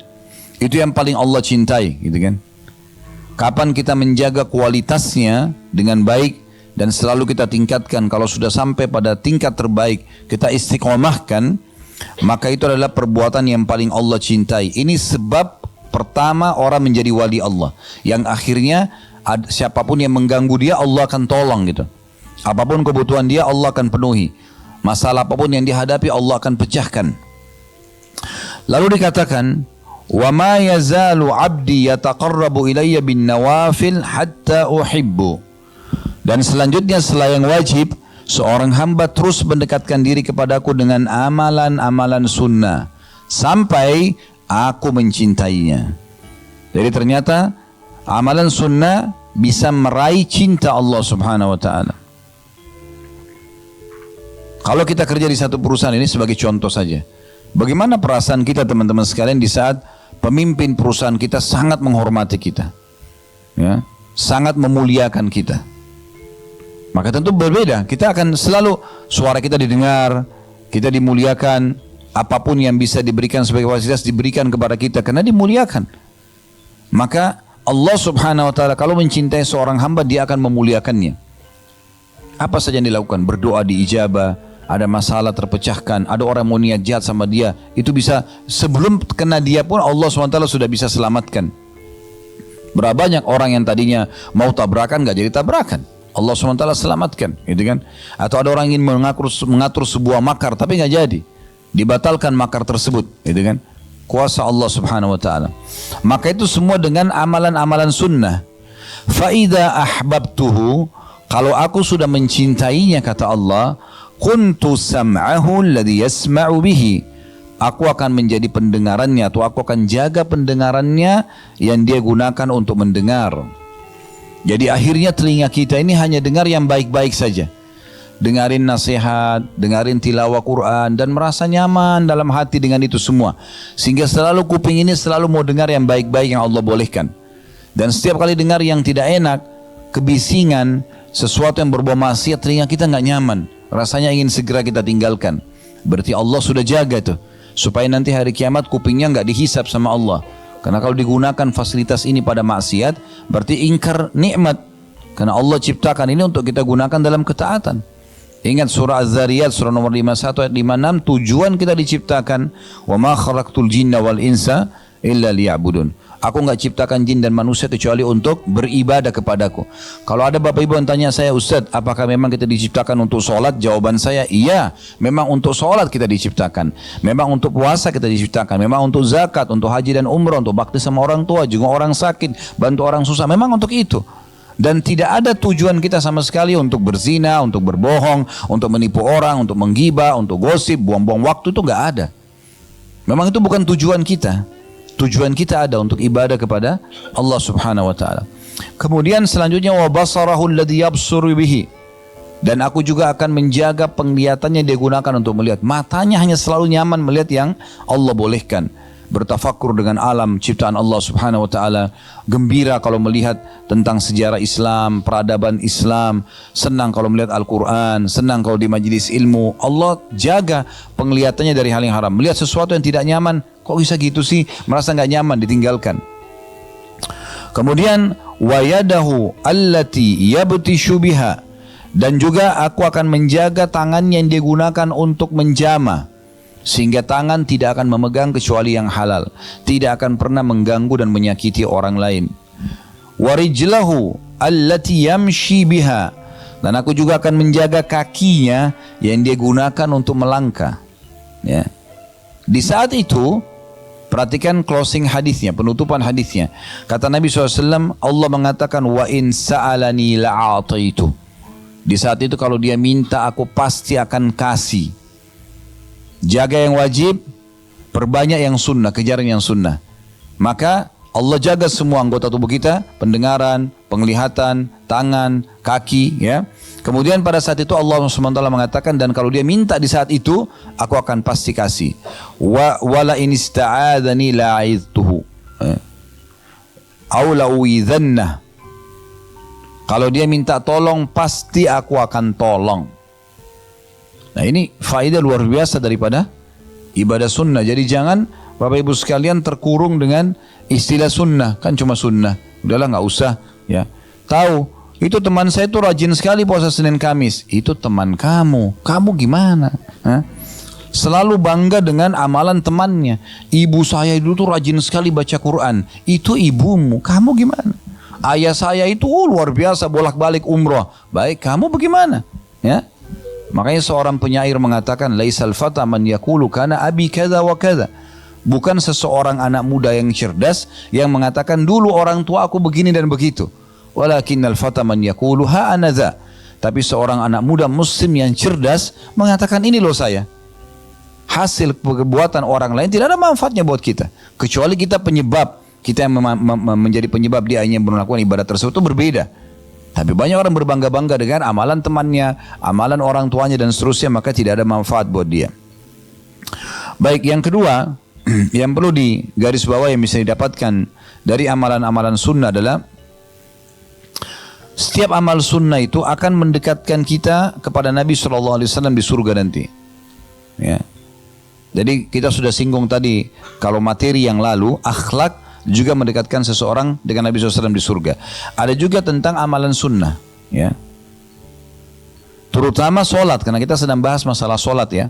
Itu yang paling Allah cintai, gitu kan. Kapan kita menjaga kualitasnya dengan baik dan selalu kita tingkatkan, kalau sudah sampai pada tingkat terbaik kita istiqomahkan, maka itu adalah perbuatan yang paling Allah cintai. Ini sebab pertama orang menjadi wali Allah, yang akhirnya siapapun yang mengganggu dia Allah akan tolong gitu. Apapun kebutuhan dia Allah akan penuhi, masalah apapun yang dihadapi Allah akan pecahkan. Lalu dikatakan, wa ma yazalu 'abdi yataqarrabu ilayya bin nawafil hatta uhibbu. Dan selanjutnya setelah yang wajib, seorang hamba terus mendekatkan diri kepadaku dengan amalan-amalan sunnah sampai aku mencintainya. Jadi ternyata amalan sunnah bisa meraih cinta Allah subhanahu wa ta'ala. Kalau kita kerja di satu perusahaan ini sebagai contoh saja, bagaimana perasaan kita teman-teman sekalian di saat pemimpin perusahaan kita sangat menghormati kita, ya, sangat memuliakan kita. Maka tentu berbeda, kita akan selalu suara kita didengar, kita dimuliakan, apapun yang bisa diberikan sebagai fasilitas diberikan kepada kita karena dimuliakan. Maka Allah subhanahu wa ta'ala kalau mencintai seorang hamba, dia akan memuliakannya. Apa saja yang dilakukan, berdoa diijabah, ada masalah terpecahkan, ada orang mau niat jahat sama dia, itu bisa sebelum kena dia pun Allah SWT sudah bisa selamatkan. Berapa banyak orang yang tadinya mau tabrakan gak jadi tabrakan, Allah SWT selamatkan, gitu kan? Atau ada orang ingin mengatur sebuah makar tapi gak jadi, dibatalkan makar tersebut, gitu kan? Kuasa Allah Subhanahu wa ta'ala. Maka itu semua dengan amalan-amalan sunnah. Fa idza ahbabtuhu, kalau aku sudah mencintainya, kata Allah, kuntu sam'ahu alladhi yasma'u bihi, aku akan menjadi pendengarannya, atau aku akan jaga pendengarannya yang dia gunakan untuk mendengar. Jadi akhirnya telinga kita ini hanya dengar yang baik-baik saja, dengarin nasihat, dengarin tilawah Quran, dan merasa nyaman dalam hati dengan itu semua, sehingga selalu kuping ini selalu mau dengar yang baik-baik yang Allah bolehkan. Dan setiap kali dengar yang tidak enak, kebisingan, sesuatu yang berbau maksiat, telinga kita nggak nyaman, rasanya ingin segera kita tinggalkan. Berarti Allah sudah jaga tuh, supaya nanti hari kiamat kupingnya nggak dihisap sama Allah. Karena kalau digunakan fasilitas ini pada maksiat, berarti ingkar nikmat. Karena Allah ciptakan ini untuk kita gunakan dalam ketaatan. Ingat surah Az-Zariyat surah nomor 51 ayat 56, tujuan kita diciptakan, wa ma khalaqtul jinna wal insa illa liya'budun. Aku enggak ciptakan jin dan manusia kecuali untuk beribadah kepadaku. Kalau ada bapak ibu yang tanya saya, Ustaz, apakah memang kita diciptakan untuk sholat? Jawaban saya, iya. Memang untuk sholat kita diciptakan. Memang untuk puasa kita diciptakan. Memang untuk zakat, untuk haji dan umrah, untuk bakti sama orang tua, juga orang sakit, bantu orang susah. Memang untuk itu. Dan tidak ada tujuan kita sama sekali untuk berzina, untuk berbohong, untuk menipu orang, untuk menggibah, untuk gosip, buang-buang waktu, itu enggak ada. Memang itu bukan tujuan kita. Tujuan kita ada untuk ibadah kepada Allah Subhanahu wa taala. Kemudian selanjutnya wa basarahu alladhi yabsuru bihi. Dan aku juga akan menjaga penglihatannya dia gunakan untuk melihat. Matanya hanya selalu nyaman melihat yang Allah bolehkan. Bertafakkur dengan alam ciptaan Allah Subhanahu wa taala, gembira kalau melihat tentang sejarah Islam, peradaban Islam, senang kalau melihat Al-Qur'an, senang kalau di majelis ilmu. Allah jaga penglihatannya dari hal yang haram. Melihat sesuatu yang tidak nyaman, kok bisa gitu sih? Merasa nggak nyaman, ditinggalkan. Kemudian wa yadahu allati yabtishu biha, dan juga aku akan menjaga tangannya yang digunakan untuk menjama, sehingga tangan tidak akan memegang kecuali yang halal, tidak akan pernah mengganggu dan menyakiti orang lain. Wa rijlahu allati yamshi biha, dan aku juga akan menjaga kakinya yang dia gunakan untuk melangkah. Ya. Di saat itu, perhatikan closing hadisnya, penutupan hadisnya. Kata Nabi SAW, Allah mengatakan, wa in sa'alani la'ataitu. Di saat itu kalau dia minta, aku pasti akan kasih. Jaga yang wajib, perbanyak yang sunnah, kejar yang sunnah. Maka Allah jaga semua anggota tubuh kita, pendengaran, penglihatan, tangan, kaki, ya. Kemudian pada saat itu Allah SWT mengatakan, dan kalau dia minta di saat itu, aku akan pasti kasih. Wala in ista'adani la'idtuhu. Au la'uidhannah. Kalau dia minta tolong, pasti aku akan tolong. Nah, ini faedah luar biasa daripada ibadah sunnah. Jadi jangan Bapak Ibu sekalian terkurung dengan istilah sunnah. Kan cuma sunnah, udahlah nggak usah, ya. Tahu, itu teman saya itu rajin sekali puasa Senin Kamis. Itu teman kamu gimana? Hah? Selalu bangga dengan amalan temannya. Ibu saya dulu tuh rajin sekali baca Quran. Itu ibumu, kamu gimana? Ayah saya itu luar biasa bolak-balik umrah. Baik, kamu bagaimana? Ya. Makanya seorang penyair mengatakan, laisal fata man yaqulu kana abi kadza wa kadza. Bukan seseorang anak muda yang cerdas yang mengatakan dulu orang tua aku begini dan begitu. Walakinnal fata man yaqulu ha ana dza. Tapi seorang anak muda muslim yang cerdas mengatakan ini loh saya. Hasil perbuatan orang lain tidak ada manfaatnya buat kita, kecuali kita penyebab. Kita yang menjadi penyebab dia hanya melakukan ibadah tersebut itu berbeda. Tapi banyak orang berbangga-bangga dengan amalan temannya, amalan orang tuanya dan seterusnya, maka tidak ada manfaat buat dia. Baik, yang kedua, yang perlu digarisbawahi yang bisa didapatkan dari amalan-amalan sunnah adalah setiap amal sunnah itu akan mendekatkan kita kepada Nabi SAW di surga nanti. Ya. Jadi kita sudah singgung tadi, kalau materi yang lalu, akhlak juga mendekatkan seseorang dengan Nabi SAW di surga. Ada juga tentang amalan sunnah, ya. Terutama solat, karena kita sedang bahas masalah solat, ya.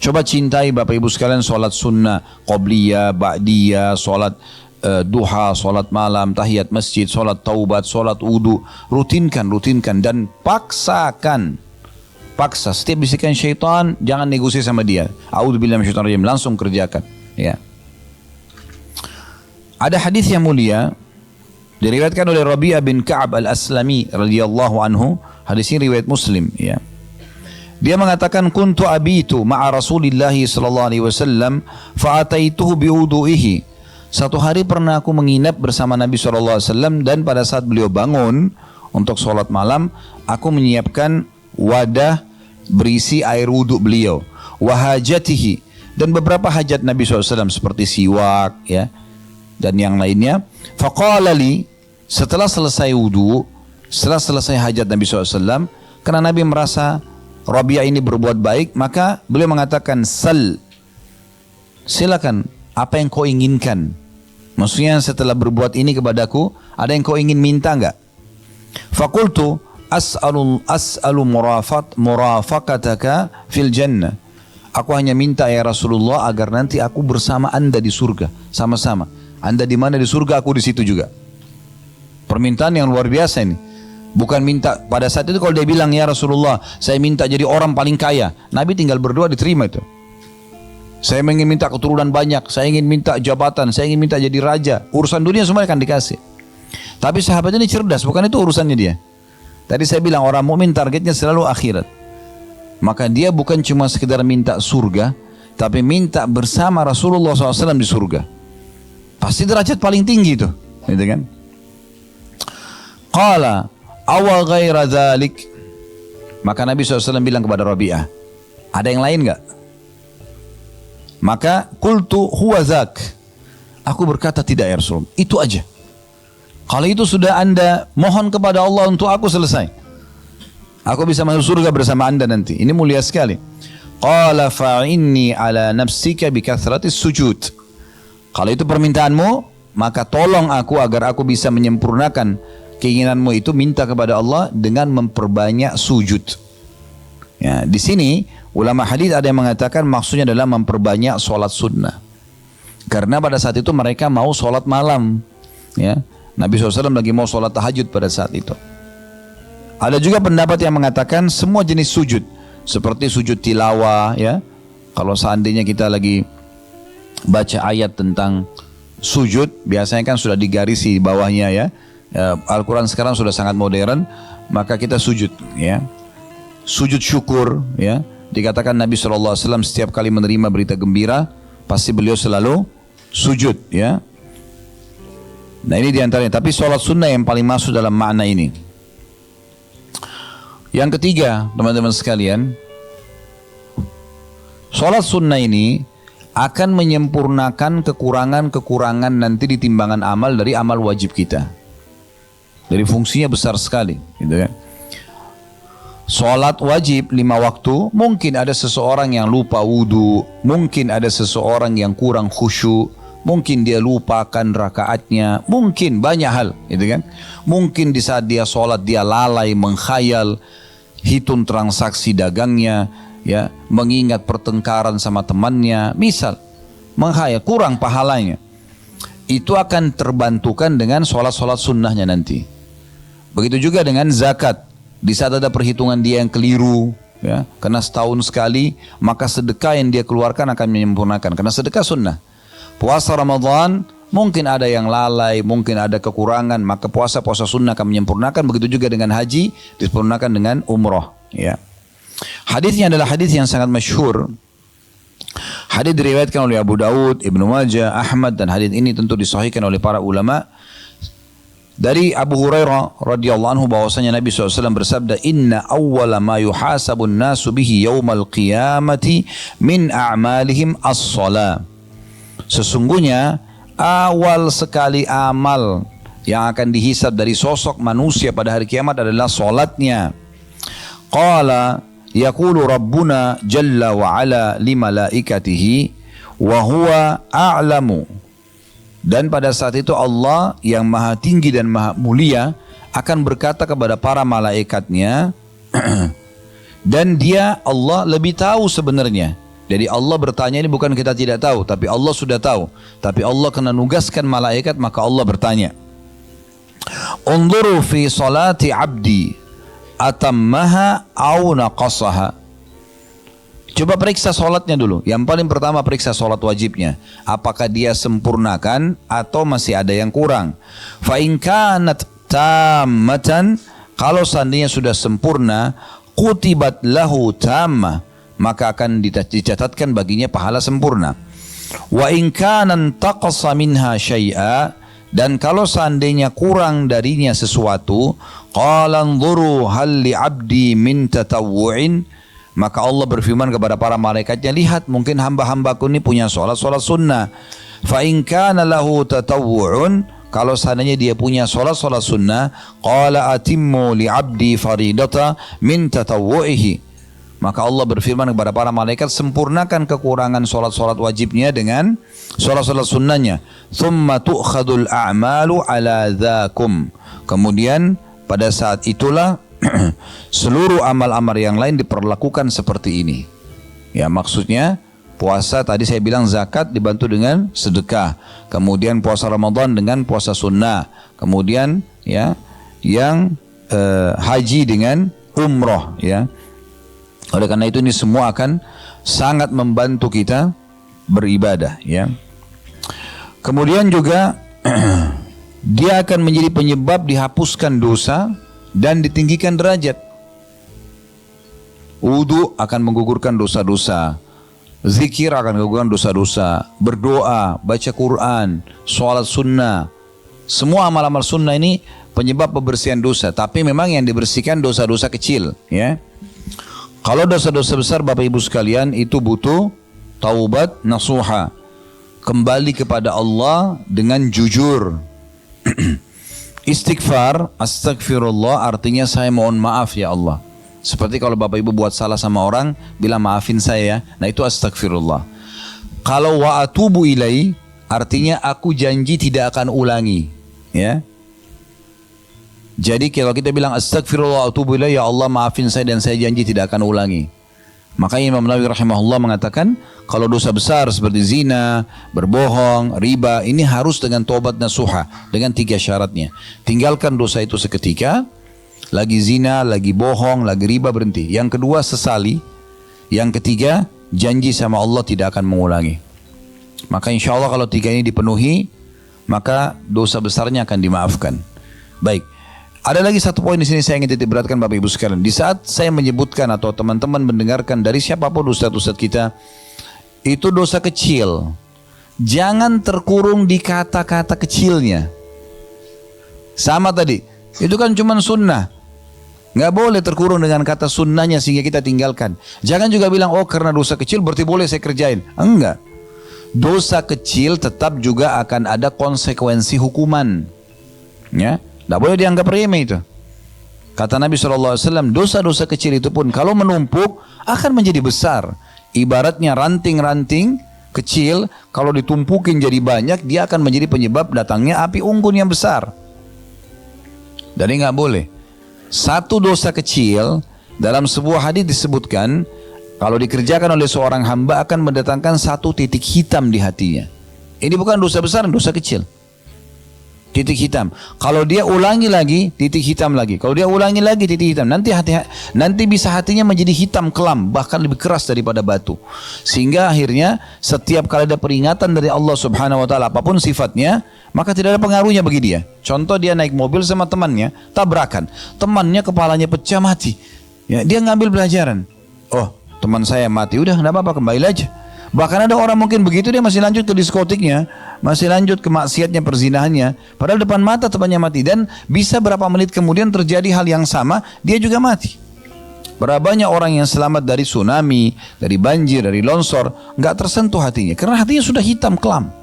Coba cintai Bapak Ibu sekalian solat sunnah, qobliyah, ba'diyah, solat duha, solat malam, tahiyat masjid, solat taubat, solat wudu. Rutinkan dan paksakan. Paksa, setiap bisikan syaitan jangan negosiasi sama dia. A'udzubillahi minasyaitonir rajim, langsung kerjakan, ya. Ada hadis yang mulia diriwayatkan oleh Rabi'ah bin Ka'ab al-Aslami radhiyallahu anhu. Hadis ini riwayat Muslim, ya. Dia mengatakan, kuntu abitu ma'a Rasulillah sallallahu alaihi wasallam fa ataituhu biwudu'ihi. Satu hari pernah aku menginap bersama Nabi sallallahu alaihi wasallam, dan pada saat beliau bangun untuk sholat malam, aku menyiapkan wadah berisi air wudhu beliau, wa hajatihi, dan beberapa hajat Nabi SAW seperti siwak, ya, dan yang lainnya. Faqala li, setelah selesai wudu, setelah selesai hajat Nabi SAW, karena Nabi merasa Rabi'ah ini berbuat baik, maka beliau mengatakan, sal, silakan, apa yang kau inginkan. Maksudnya setelah berbuat ini kepadaku, ada yang kau ingin minta enggak? Fakultu as'alu murafaqataka fil jannah. Aku hanya minta ya Rasulullah agar nanti aku bersama Anda di surga, sama-sama. Anda di mana di surga, aku di situ juga. Permintaan yang luar biasa ini. Bukan minta pada saat itu kalau dia bilang ya Rasulullah, saya minta jadi orang paling kaya. Nabi tinggal berdoa diterima itu. Saya ingin minta keturunan banyak, saya ingin minta jabatan, saya ingin minta jadi raja. Urusan dunia semua akan dikasih. Tapi sahabat ini cerdas, bukan itu urusannya dia. Tadi saya bilang orang mukmin targetnya selalu akhirat. Maka dia bukan cuma sekedar minta surga, tapi minta bersama Rasulullah SAW di surga. Pasti derajat paling tinggi itu, gitu kan? Qala awa ghaira dzalik. Maka Nabi SAW bilang kepada Rabi'ah, ada yang lain enggak? Maka qultu huwa dzak. Aku berkata tidak ya Rasul, itu aja. Kalau itu sudah Anda mohon kepada Allah untuk aku, selesai. Aku bisa masuk surga bersama Anda nanti. Ini mulia sekali. Qala fa'inni ala nafsika bikathratis sujud. Kalau itu permintaanmu, maka tolong aku agar aku bisa menyempurnakan keinginanmu itu, minta kepada Allah dengan memperbanyak sujud. Ya, di sini ulama hadis ada yang mengatakan maksudnya adalah memperbanyak sholat sunnah. Karena pada saat itu mereka mau sholat malam. Ya, Nabi SAW lagi mau sholat tahajud pada saat itu. Ada juga pendapat yang mengatakan semua jenis sujud, seperti sujud tilawah, ya. Kalau seandainya kita lagi baca ayat tentang sujud, biasanya kan sudah digarisi di bawahnya, ya. Al-Quran sekarang sudah sangat modern, maka kita sujud, ya. Sujud syukur, ya. Dikatakan Nabi SAW setiap kali menerima berita gembira, pasti beliau selalu sujud, ya. Nah ini diantaranya. Tapi sholat sunnah yang paling masuk dalam makna ini. Yang ketiga, teman-teman sekalian, sholat sunnah ini akan menyempurnakan kekurangan-kekurangan nanti di timbangan amal dari amal wajib kita. Jadi fungsinya besar sekali, gitu kan? Sholat wajib 5 waktu, mungkin ada seseorang yang lupa wudu, mungkin ada seseorang yang kurang khusyuk, mungkin dia lupakan rakaatnya, mungkin banyak hal, gitu kan? Mungkin di saat dia sholat dia lalai, menghayal, hitung transaksi dagangnya, ya, mengingat pertengkaran sama temannya, misal, menghayal, kurang pahalanya. Itu akan terbantukan dengan sholat-sholat sunnahnya nanti. Begitu juga dengan zakat. Di saat ada perhitungan dia yang keliru, ya, karena setahun sekali, maka sedekah yang dia keluarkan akan menyempurnakan, karena sedekah sunnah. Puasa Ramadan, mungkin ada yang lalai, mungkin ada kekurangan, maka puasa-puasa sunnah akan menyempurnakan. Begitu juga dengan haji, disempurnakan dengan umroh. Ya. Hadisnya adalah hadis yang sangat masyhur. Hadis diriwayatkan oleh Abu Daud, Ibnu Majah, Ahmad, dan hadis ini tentu disahihkan oleh para ulama. Dari Abu Hurairah radhiyallahu anhu bahwasanya Nabi SAW bersabda, Inna awwala ma yuhasabun nasu bihi yawmal qiyamati min a'malihim as-salah. Sesungguhnya awal sekali amal yang akan dihisab dari sosok manusia pada hari kiamat adalah solatnya. Qala yaqulu rabbuna jalla wa ala li malaikatihi wa huwa a'lamu. Dan pada saat itu Allah yang maha tinggi dan maha mulia akan berkata kepada para malaikatnya dan dia Allah lebih tahu sebenarnya. Jadi Allah bertanya ini bukan kita tidak tahu, tapi Allah sudah tahu. Tapi Allah kena nugaskan malaikat, maka Allah bertanya, Unduru fi salati abdi atammaha au naqasaha. Coba periksa solatnya dulu. Yang paling pertama periksa solat wajibnya. Apakah dia sempurnakan atau masih ada yang kurang. Fa in kanat tammatan, kalau seandainya sudah sempurna, kutibat lahu tammah, maka akan dicatatkan baginya pahala sempurna. Wa in kana taqassa minha syai'a, dan kalau seandainya kurang darinya sesuatu, qala anzuru hal li 'abdi min tatawwu'in, maka Allah berfirman kepada para malaikatnya, lihat mungkin hamba-hambaku ini punya solat sunnah. Fa in kana lahu tatawwu'un, kalau seandainya dia punya solat sunnah, qala atimmu li 'abdi faridata min tatawwu'ihi, Maka Allah berfirman kepada para malaikat, sempurnakan kekurangan solat-solat wajibnya dengan solat-solat sunnahnya. Thumma tu'khadul a'malu ala dhakum. Kemudian pada saat itulah seluruh amal-amal yang lain diperlakukan seperti ini. Ya, maksudnya puasa tadi saya bilang zakat dibantu dengan sedekah. Kemudian puasa Ramadan dengan puasa sunnah. Kemudian ya yang haji dengan umroh ya. Oleh karena itu ini semua akan sangat membantu kita beribadah ya. Kemudian juga dia akan menjadi penyebab dihapuskan dosa dan ditinggikan derajat. Wudu akan menggugurkan dosa-dosa. Zikir akan menggugurkan dosa-dosa. Berdoa, baca Quran, sholat sunnah. Semua amal-amal sunnah ini penyebab pembersihan dosa. Tapi memang yang dibersihkan dosa-dosa kecil ya. Kalau dosa-dosa besar Bapak Ibu sekalian itu butuh taubat nasuha. Kembali kepada Allah dengan jujur. Istighfar, astagfirullah artinya saya mohon maaf ya Allah. Seperti kalau Bapak Ibu buat salah sama orang, bilang maafin saya ya. Nah itu astagfirullah. Kalau wa atubu ilai artinya aku janji tidak akan ulangi. Ya. Jadi kalau kita bilang astagfirullah wa atubu ilai, ya Allah maafin saya dan saya janji tidak akan ulangi. Makanya Imam Nawawi rahimahullah mengatakan kalau dosa besar seperti zina, berbohong, riba ini harus dengan tobat nasuha dengan 3 syaratnya. Tinggalkan dosa itu seketika, lagi zina, lagi bohong, lagi riba berhenti. Yang kedua sesali, yang ketiga janji sama Allah tidak akan mengulangi. Maka insya Allah kalau 3 ini dipenuhi maka dosa besarnya akan dimaafkan. Baik. Ada lagi satu poin di sini saya ingin titik beratkan Bapak Ibu sekalian. Di saat saya menyebutkan atau teman-teman mendengarkan dari siapapun ustadz-ustadz kita, itu dosa kecil. Jangan terkurung di kata-kata kecilnya. Sama tadi, itu kan cuma sunnah. Nggak boleh terkurung dengan kata sunnahnya sehingga kita tinggalkan. Jangan juga bilang, oh karena dosa kecil berarti boleh saya kerjain. Enggak. Dosa kecil tetap juga akan ada konsekuensi hukuman. Ya. Tidak boleh dianggap remeh itu. Kata Nabi SAW, dosa-dosa kecil itu pun kalau menumpuk akan menjadi besar. Ibaratnya ranting-ranting kecil, kalau ditumpukin jadi banyak, dia akan menjadi penyebab datangnya api unggun yang besar. Jadi nggak boleh. Satu dosa kecil, dalam sebuah hadis disebutkan, kalau dikerjakan oleh seorang hamba akan mendatangkan 1 titik hitam di hatinya. Ini bukan dosa besar, dosa kecil. Titik hitam. Kalau dia ulangi lagi, titik hitam lagi. Kalau dia ulangi lagi, titik hitam. Nanti bisa hatinya menjadi hitam kelam, bahkan lebih keras daripada batu. Sehingga akhirnya setiap kali ada peringatan dari Allah Subhanahu Wa Taala, apapun sifatnya, maka tidak ada pengaruhnya bagi dia. Contoh dia naik mobil sama temannya, tabrakan. Temannya kepalanya pecah mati. Ya, dia ngambil pelajaran. Oh, teman saya mati. Udah, nggak apa-apa, kembali aja. Bahkan ada orang mungkin begitu dia masih lanjut ke diskotiknya, masih lanjut ke maksiatnya, perzinahannya. Padahal depan mata temannya mati dan bisa berapa menit kemudian terjadi hal yang sama, dia juga mati. Berapa banyak orang yang selamat dari tsunami, dari banjir, dari longsor, nggak tersentuh hatinya karena hatinya sudah hitam kelam.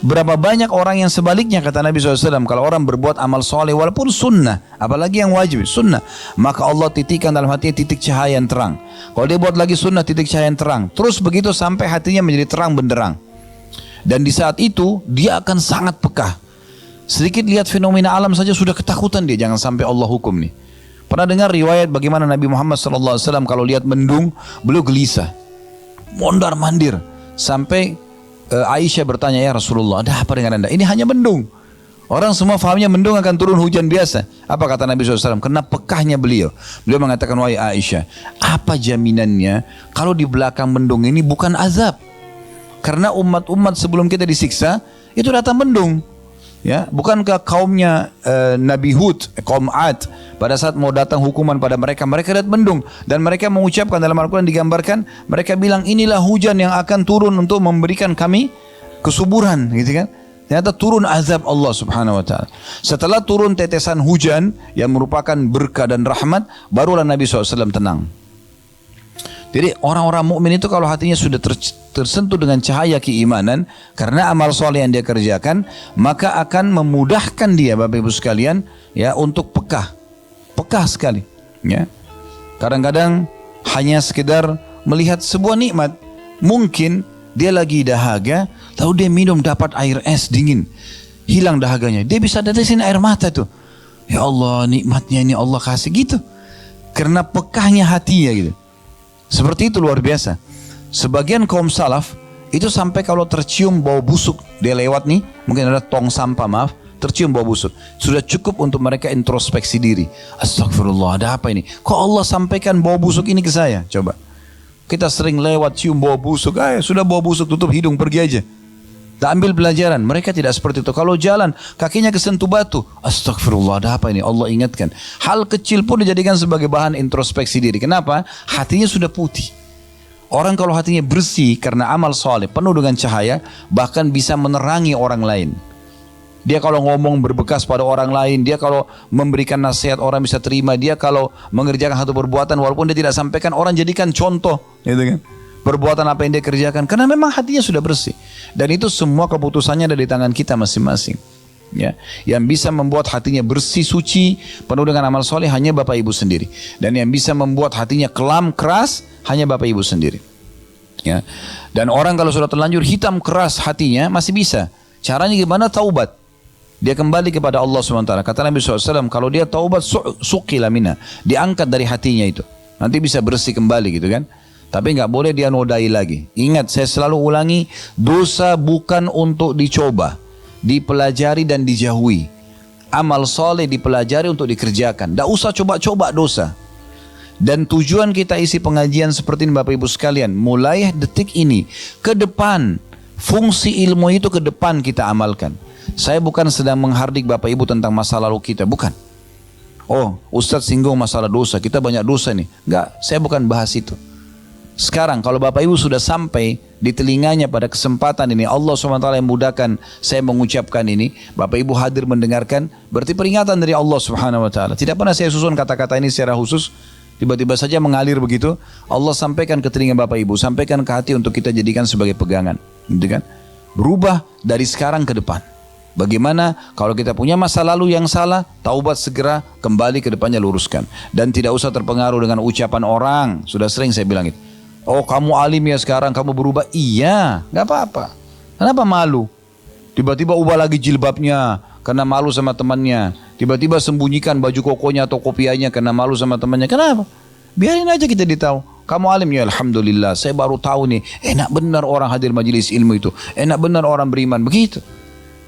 Berapa banyak orang yang sebaliknya, kata Nabi SAW, kalau orang berbuat amal soleh walaupun sunnah, apalagi yang wajib sunnah, maka Allah titikkan dalam hatinya titik cahaya yang terang. Kalau dia buat lagi sunnah, titik cahaya yang terang. Terus begitu sampai hatinya menjadi terang benderang. Dan di saat itu dia akan sangat peka. Sedikit lihat fenomena alam saja sudah ketakutan dia, jangan sampai Allah hukum nih. Pernah dengar riwayat bagaimana Nabi Muhammad SAW kalau lihat mendung, beliau gelisah, mondar mandir, sampai Aisyah bertanya, ya Rasulullah, ada apa dengan anda? Ini hanya mendung. Orang semua fahamnya mendung akan turun hujan biasa. Apa kata Nabi SAW? Karena pekahnya beliau. Beliau mengatakan, wahai Aisyah, apa jaminannya kalau di belakang mendung ini bukan azab? Karena umat-umat sebelum kita disiksa, itu datang mendung. Ya, bukankah kaumnya Nabi Hud, kaum Ad, pada saat mau datang hukuman pada mereka, mereka lihat mendung dan mereka mengucapkan dalam Al-Quran digambarkan, mereka bilang inilah hujan yang akan turun untuk memberikan kami kesuburan, gitu kan? Ternyata turun azab Allah Subhanahu Wa Taala. Setelah turun tetesan hujan yang merupakan berkah dan rahmat, barulah Nabi SAW tenang. Jadi orang-orang mukmin itu kalau hatinya sudah tersentuh dengan cahaya keimanan karena amal soleh yang dia kerjakan, maka akan memudahkan dia, Bapak Ibu sekalian, ya, untuk peka sekali. Ya, kadang-kadang hanya sekedar melihat sebuah nikmat. Mungkin dia lagi dahaga, lalu dia minum dapat air es dingin, hilang dahaganya. Dia bisa tetesin air mata tuh. Ya Allah, nikmatnya ini Allah kasih gitu. Karena pekahnya hatinya gitu. Seperti itu luar biasa. Sebagian kaum salaf itu sampai kalau tercium bau busuk, dia lewat nih, mungkin ada tong sampah, maaf, tercium bau busuk, sudah cukup untuk mereka introspeksi diri. Astagfirullah, ada apa ini? Kok Allah sampaikan bau busuk ini ke saya? Coba. Kita sering lewat cium bau busuk, sudah bau busuk, tutup hidung, pergi aja. Tak ambil pelajaran. Mereka tidak seperti itu. Kalau jalan, kakinya kesentuh batu. Astagfirullah, ada apa ini? Allah ingatkan. Hal kecil pun dijadikan sebagai bahan introspeksi diri. Kenapa? Hatinya sudah putih. Orang kalau hatinya bersih karena amal soleh, penuh dengan cahaya, bahkan bisa menerangi orang lain. Dia kalau ngomong berbekas pada orang lain, dia kalau memberikan nasihat orang bisa terima, dia kalau mengerjakan satu perbuatan walaupun dia tidak sampaikan, orang jadikan contoh, gitu kan? Perbuatan apa yang dia kerjakan, karena memang hatinya sudah bersih. Dan itu semua keputusannya ada di tangan kita masing-masing. Ya, yang bisa membuat hatinya bersih, suci, penuh dengan amal soleh hanya Bapak Ibu sendiri. Dan yang bisa membuat hatinya kelam, keras, hanya Bapak Ibu sendiri. Ya. Dan orang kalau sudah terlanjur hitam keras hatinya masih bisa. Caranya gimana? Taubat. Dia kembali kepada Allah SWT. Kata Nabi SAW, kalau dia taubat, suqila mina, diangkat dari hatinya itu. Nanti bisa bersih kembali gitu kan. Tapi nggak boleh dia nodai lagi. Ingat, saya selalu ulangi, dosa bukan untuk dicoba, dipelajari dan dijauhi. Amal soleh dipelajari untuk dikerjakan. Nggak usah coba-coba dosa. Dan tujuan kita isi pengajian seperti ini Bapak Ibu sekalian, mulai detik ini ke depan, fungsi ilmu itu ke depan kita amalkan. Saya bukan sedang menghardik Bapak Ibu tentang masa lalu kita, bukan. Oh, Ustadz singgung masalah dosa, kita banyak dosa nih. Enggak, saya bukan bahas itu. Sekarang kalau Bapak Ibu sudah sampai di telinganya pada kesempatan ini, Allah SWT yang mudahkan saya mengucapkan ini, Bapak Ibu hadir mendengarkan, berarti peringatan dari Allah SWT. Tidak pernah saya susun kata-kata ini secara khusus, tiba-tiba saja mengalir begitu. Allah sampaikan ke telinga Bapak Ibu, sampaikan ke hati untuk kita jadikan sebagai pegangan, gitu kan? Berubah dari sekarang ke depan. Bagaimana kalau kita punya masa lalu yang salah, taubat segera, kembali ke depannya luruskan. Dan tidak usah terpengaruh dengan ucapan orang. Sudah sering saya bilang itu. Oh, kamu alim ya sekarang, kamu berubah. Iya, gak apa-apa. Kenapa malu? Tiba-tiba ubah lagi jilbabnya karena malu sama temannya. Tiba-tiba sembunyikan baju kokonya atau kopiahnya karena malu sama temannya. Kenapa? Biarin aja kita ditahu. Kamu alim ya, alhamdulillah. Saya baru tahu nih, enak benar orang hadir majelis ilmu itu. Enak benar orang beriman, begitu.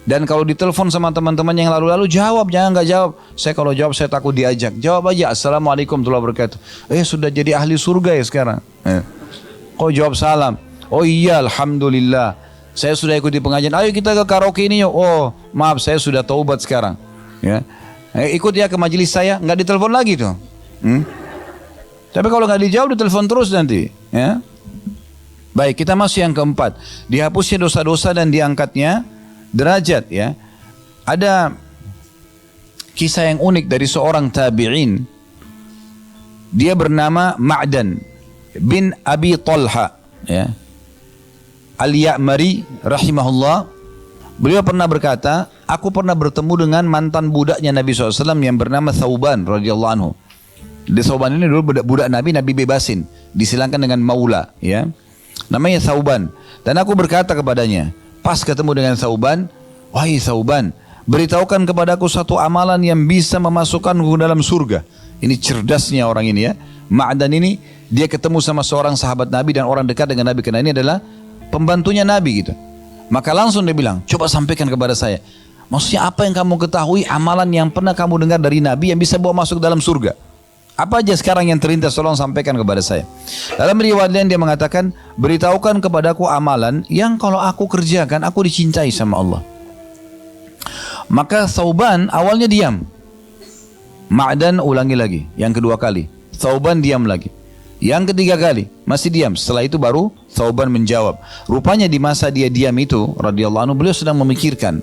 Dan kalau ditelepon sama teman-teman yang lalu-lalu, jawab, jangan nggak jawab. Saya kalau jawab saya takut diajak. Jawab aja, assalamualaikum warahmatullahi wabarakatuh. Sudah jadi ahli surga ya sekarang. Kok jawab salam? Oh iya, alhamdulillah. Saya sudah ikuti pengajian. Ayo kita ke karaoke ini yuk. Oh maaf, saya sudah taubat sekarang. Ya, ikut ya ke majelis saya. Nggak ditelepon lagi tuh. Tapi kalau nggak dijawab, ditelepon terus nanti. Ya. Baik, kita masuk yang keempat. Dihapusnya dosa-dosa dan diangkatnya derajat, ya. Ada kisah yang unik dari seorang tabi'in. Dia bernama Ma'dan bin Abi Talha, ya, Al-Ya'mari rahimahullah. Beliau pernah berkata, aku pernah bertemu dengan mantan budaknya Nabi SAW yang bernama Thauban radhiyallahu anhu. Di Thauban ini dulu budak Nabi bebasin, disilangkan dengan maula, ya. Namanya Thauban. Dan aku berkata kepadanya, pas ketemu dengan Thauban, wahai Thauban, beritahukan kepadaku satu amalan yang bisa memasukkanku ke dalam surga. Ini cerdasnya orang ini, ya. Ma'dan ini, dia ketemu sama seorang sahabat Nabi dan orang dekat dengan Nabi, karena ini adalah pembantunya Nabi gitu. Maka langsung dia bilang, coba sampaikan kepada saya. Maksudnya apa yang kamu ketahui, amalan yang pernah kamu dengar dari Nabi yang bisa bawa masuk dalam surga? Apa aja sekarang yang terlintas, tolong sampaikan kepada saya. Dalam riwayat lain dia mengatakan, beritahukan kepadaku amalan yang kalau aku kerjakan, aku dicintai sama Allah. Maka Thauban awalnya diam. Ma'dan ulangi lagi, yang kedua kali. Thauban diam lagi. Yang ketiga kali, masih diam. Setelah itu baru Thauban menjawab. Rupanya di masa dia diam itu, radhiyallahu anhu, beliau sedang memikirkan,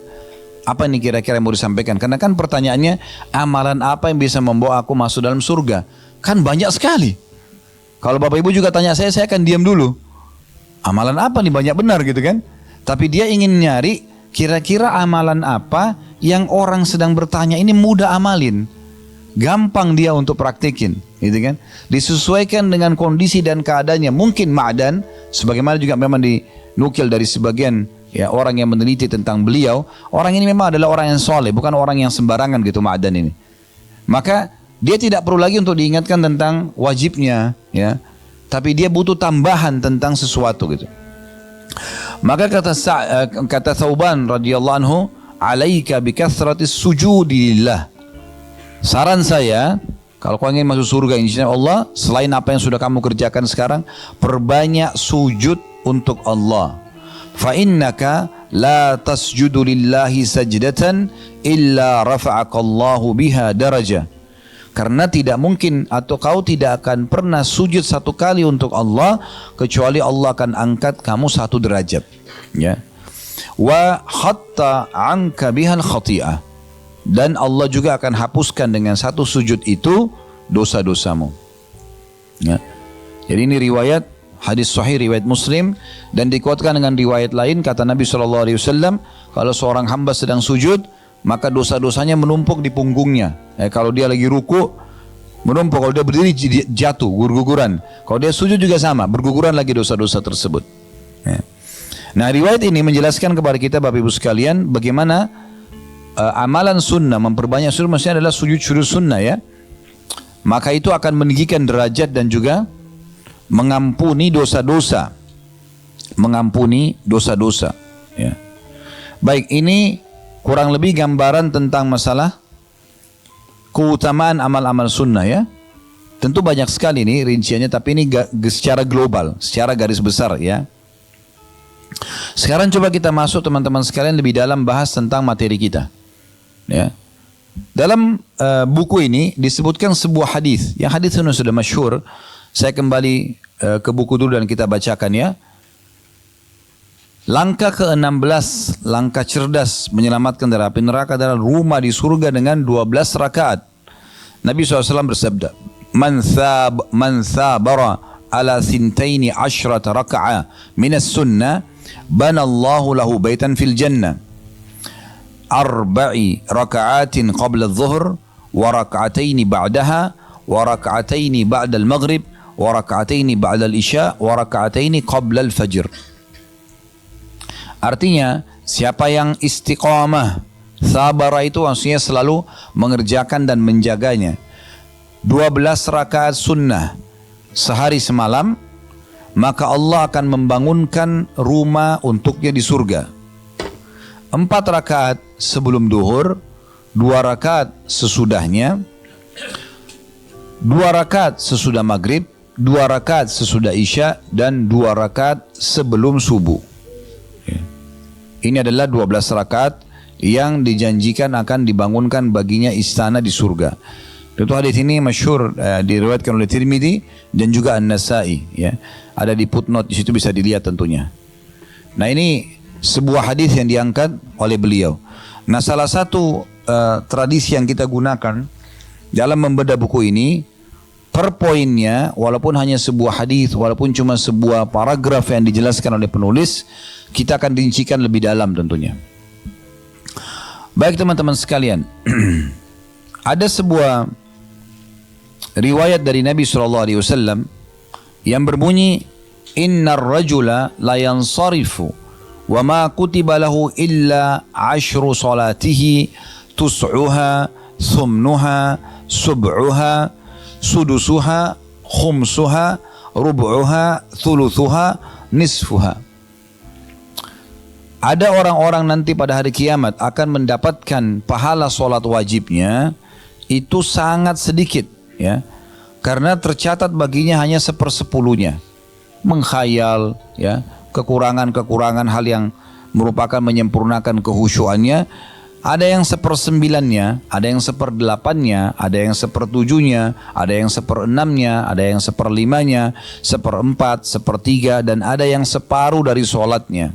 apa ini kira-kira yang mau disampaikan? Karena kan pertanyaannya, amalan apa yang bisa membawa aku masuk dalam surga? Kan banyak sekali. Kalau Bapak Ibu juga tanya saya akan diam dulu. Amalan apa nih, banyak benar gitu kan? Tapi dia ingin nyari kira-kira amalan apa yang orang sedang bertanya ini mudah amalin. gampang dia untuk praktikin, gitu kan? Disesuaikan dengan kondisi dan keadaannya. Mungkin ma'dan, sebagaimana juga memang dinukil dari sebagian ya orang yang meneliti tentang beliau, orang ini memang adalah orang yang soleh, bukan orang yang sembarangan gitu ma'dan ini. Maka dia tidak perlu lagi untuk diingatkan tentang wajibnya, ya. Tapi dia butuh tambahan tentang sesuatu gitu. Maka kata Thauban radhiyallahu anhu, alaika bikathratis sujudi lillah. Saran saya, kalau kau ingin masuk surga insya Allah, selain apa yang sudah kamu kerjakan sekarang, perbanyak sujud untuk Allah. Fa innaka la tasjudu lillahi sajdatan illa rafa'akallahu biha darajah. Karena tidak mungkin atau kau tidak akan pernah sujud satu kali untuk Allah kecuali Allah akan angkat kamu satu derajat. Ya. Wa hatta anka bihal khati'ah. Dan Allah juga akan hapuskan dengan satu sujud itu dosa-dosamu. Ya. Jadi ini riwayat hadis sahih riwayat Muslim dan dikuatkan dengan riwayat lain kata Nabi SAW, kalau seorang hamba sedang sujud maka dosa-dosanya menumpuk di punggungnya. Kalau dia lagi ruku menumpuk, kalau dia berdiri jatuh, gugur-guguran. Kalau dia sujud juga sama, berguguran lagi dosa-dosa tersebut. Nah, riwayat ini menjelaskan kepada kita Bapak Ibu sekalian bagaimana amalan sunnah, memperbanyak sunnah maksudnya adalah sujud sunnah ya. Maka itu akan meninggikan derajat dan juga mengampuni dosa-dosa. Mengampuni dosa-dosa ya. Baik, ini kurang lebih gambaran tentang masalah keutamaan amal-amal sunnah ya. Tentu banyak sekali nih rinciannya, tapi ini secara global, secara garis besar ya. Sekarang coba kita masuk teman-teman sekalian lebih dalam bahas tentang materi kita. Ya. Dalam buku ini disebutkan sebuah hadis. Yang hadis ini sudah masyhur. Saya kembali ke buku dulu dan kita bacakan ya. Langkah ke-16, langkah cerdas menyelamatkan dari api neraka adalah rumah di surga dengan 12 rakaat. Nabi SAW bersabda, Man thabara ala sintaini ashrata raka'ah minas sunnah, banallahu lahu baitan fil jannah. Arba'i raka'atin qabla adh-dhuhr, wa raka'ataini ba'daha, wa raka'ataini ba'da al-maghrib, wa raka'ataini ba'da al-isya, wa raka'ataini qabla al-fajr. Artinya, siapa yang istiqamah, sabar itu maksudnya selalu mengerjakan dan menjaganya. 12 rakaat sunnah sehari semalam, maka Allah akan membangunkan rumah untuknya di surga. 4 rakaat sebelum duhur, 2 rakaat sesudahnya, 2 rakaat sesudah maghrib, 2 rakaat sesudah isya, dan 2 rakaat sebelum subuh. Ini adalah 12 rakaat yang dijanjikan akan dibangunkan baginya istana di surga. Tentu hadis ini masyhur diriwayatkan oleh Tirmidzi dan juga An-Nasa'i ya. Ada di footnote, di situ bisa dilihat tentunya. Nah, ini sebuah hadis yang diangkat oleh beliau. Nah, salah satu tradisi yang kita gunakan dalam membedah buku ini, per poinnya walaupun hanya sebuah hadis, walaupun cuma sebuah paragraf yang dijelaskan oleh penulis, kita akan rincikan lebih dalam tentunya. Baik teman-teman sekalian, ada sebuah riwayat dari Nabi SAW yang berbunyi, Innar rajula la yansarifu wa ma kutiba lahu illa 10 salatihi tus'uha thumnuha sub'uha sudusuha khumsuha rubu'uha thuluthuha nisfuha. Ada orang-orang nanti pada hari kiamat akan mendapatkan pahala solat wajibnya itu sangat sedikit ya, karena tercatat baginya hanya 1/10-nya. Mengkhayal ya, kekurangan-kekurangan hal yang merupakan menyempurnakan kehusyuannya. Ada yang 1/9-nya, ada yang 1/8-nya, ada yang 1/7-nya, ada yang 1/6-nya, ada yang 1/5-nya, 1/4, 1/3, dan ada yang separuh dari solatnya.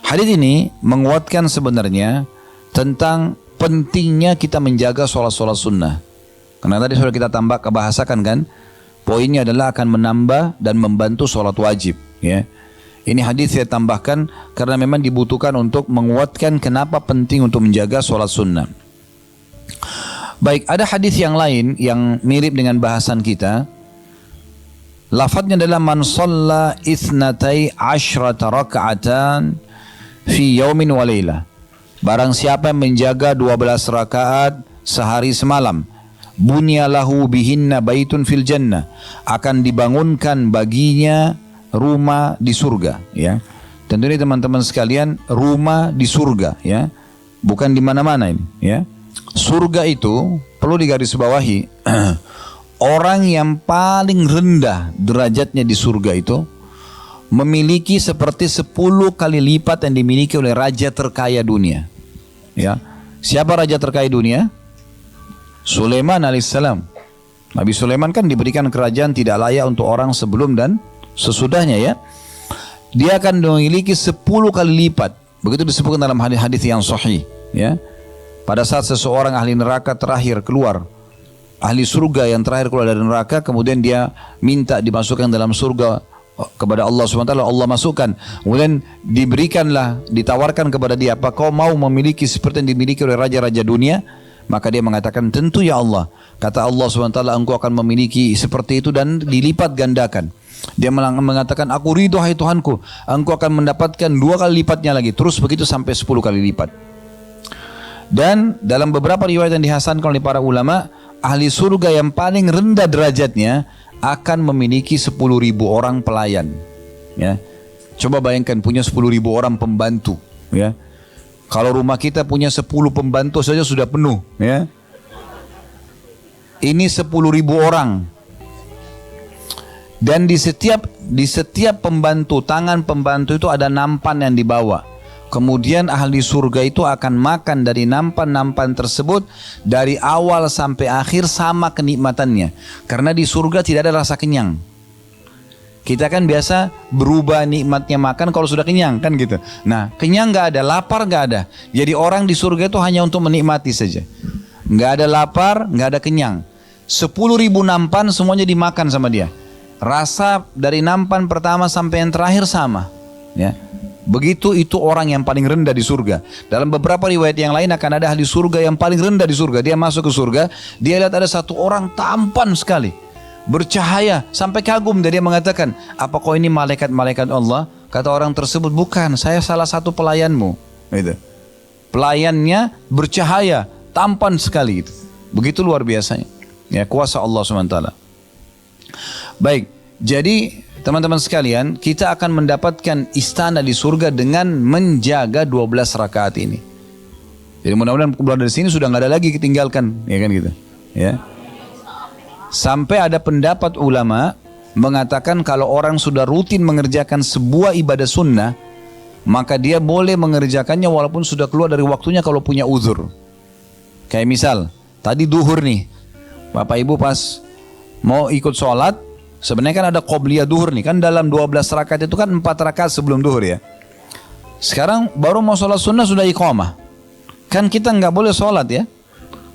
Hadis ini menguatkan sebenarnya tentang pentingnya kita menjaga solat-solat sunnah. Karena tadi sudah kita bahasakan kan, poinnya adalah akan menambah dan membantu solat wajib. Ya, ini hadis saya tambahkan karena memang dibutuhkan untuk menguatkan kenapa penting untuk menjaga solat sunnah. Baik, ada hadis yang lain yang mirip dengan bahasan kita. Lafadznya adalah man shalla itsnatai asyrata raka'atan fi yaumin wa lailah. Barang siapa yang menjaga 12 rakaat sehari semalam, bunyalahu bihinna baitun fil jannah, akan dibangunkan baginya rumah di surga, ya. Tentu ini teman-teman sekalian, rumah di surga, ya. Bukan di mana-mana ini, ya. Surga itu perlu digarisbawahi. Orang yang paling rendah derajatnya di surga itu memiliki seperti 10 kali lipat yang dimiliki oleh raja terkaya dunia. Ya. Siapa raja terkaya dunia? Sulaiman alaihissalam. Nabi Sulaiman kan diberikan kerajaan tidak layak untuk orang sebelum dan sesudahnya, ya. Dia akan memiliki 10 kali lipat. Begitu disebutkan dalam hadis yang sahih, ya. Pada saat seseorang ahli neraka terakhir keluar, ahli surga yang terakhir keluar dari neraka, kemudian dia minta dimasukkan dalam surga kepada Allah SWT, Allah masukkan. Kemudian diberikanlah, ditawarkan kepada dia, apa kau mau memiliki seperti yang dimiliki oleh raja-raja dunia? Maka dia mengatakan, tentu ya Allah. Kata Allah SWT, engkau akan memiliki seperti itu dan dilipat gandakan. Dia mengatakan, aku ridho hai Tuhanku, engkau akan mendapatkan 2 kali lipatnya lagi. Terus begitu sampai 10 kali lipat. Dan dalam beberapa riwayat yang dihasankan oleh para ulama, ahli surga yang paling rendah derajatnya akan memiliki 10.000 orang pelayan. Ya. Coba bayangkan punya 10.000 orang pembantu. Ya. Kalau rumah kita punya 10 pembantu saja sudah penuh. Ya. Ini 10.000 orang. Dan di setiap pembantu, tangan pembantu itu ada nampan yang dibawa. Kemudian ahli surga itu akan makan dari nampan-nampan tersebut dari awal sampai akhir sama kenikmatannya. Karena di surga tidak ada rasa kenyang. Kita kan biasa berubah nikmatnya makan kalau sudah kenyang, kan gitu. Nah, kenyang nggak ada, lapar nggak ada. Jadi orang di surga itu hanya untuk menikmati saja. Nggak ada lapar, nggak ada kenyang. 10.000 nampan semuanya dimakan sama dia. Rasa dari nampan pertama sampai yang terakhir sama. Ya. Begitu itu orang yang paling rendah di surga. Dalam beberapa riwayat yang lain akan ada ahli surga yang paling rendah di surga. Dia masuk ke surga, dia lihat ada satu orang tampan sekali, bercahaya, sampai kagum. Dan dia mengatakan, apa kau ini malaikat-malaikat Allah? Kata orang tersebut, bukan, saya salah satu pelayanmu. Gitu. Pelayannya bercahaya, tampan sekali. Gitu. Begitu luar biasanya. Ya, kuasa Allah SWT. Baik, jadi teman-teman sekalian, kita akan mendapatkan istana di surga dengan menjaga 12 rakaat ini. Jadi mudah-mudahan keluar dari sini sudah nggak ada lagi ketinggalkan, ya kan gitu. Ya. Sampai ada pendapat ulama mengatakan kalau orang sudah rutin mengerjakan sebuah ibadah sunnah, maka dia boleh mengerjakannya walaupun sudah keluar dari waktunya kalau punya uzur. Kayak misal, tadi duhur nih, Bapak Ibu pas mau ikut sholat, sebenarnya kan ada qobliyah duhur nih, kan dalam 12 rakaat itu kan 4 rakaat sebelum duhur ya. Sekarang baru mau sholat sunnah sudah iqamah. Kan kita nggak boleh sholat ya.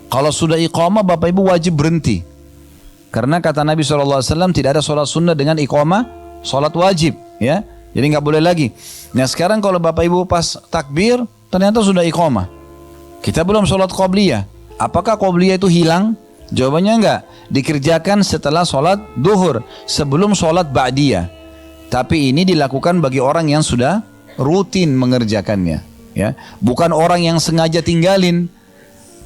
Kalau sudah iqamah Bapak Ibu wajib berhenti. Karena kata Nabi SAW tidak ada sholat sunnah dengan iqamah, sholat wajib ya. Jadi nggak boleh lagi. Nah sekarang kalau Bapak Ibu pas takbir ternyata sudah iqamah. Kita belum sholat qobliyah. Apakah qobliyah itu hilang? Jawabannya enggak. Dikerjakan setelah sholat duhur, sebelum sholat ba'diyah. Tapi ini dilakukan bagi orang yang sudah rutin mengerjakannya, ya. Bukan orang yang sengaja tinggalin.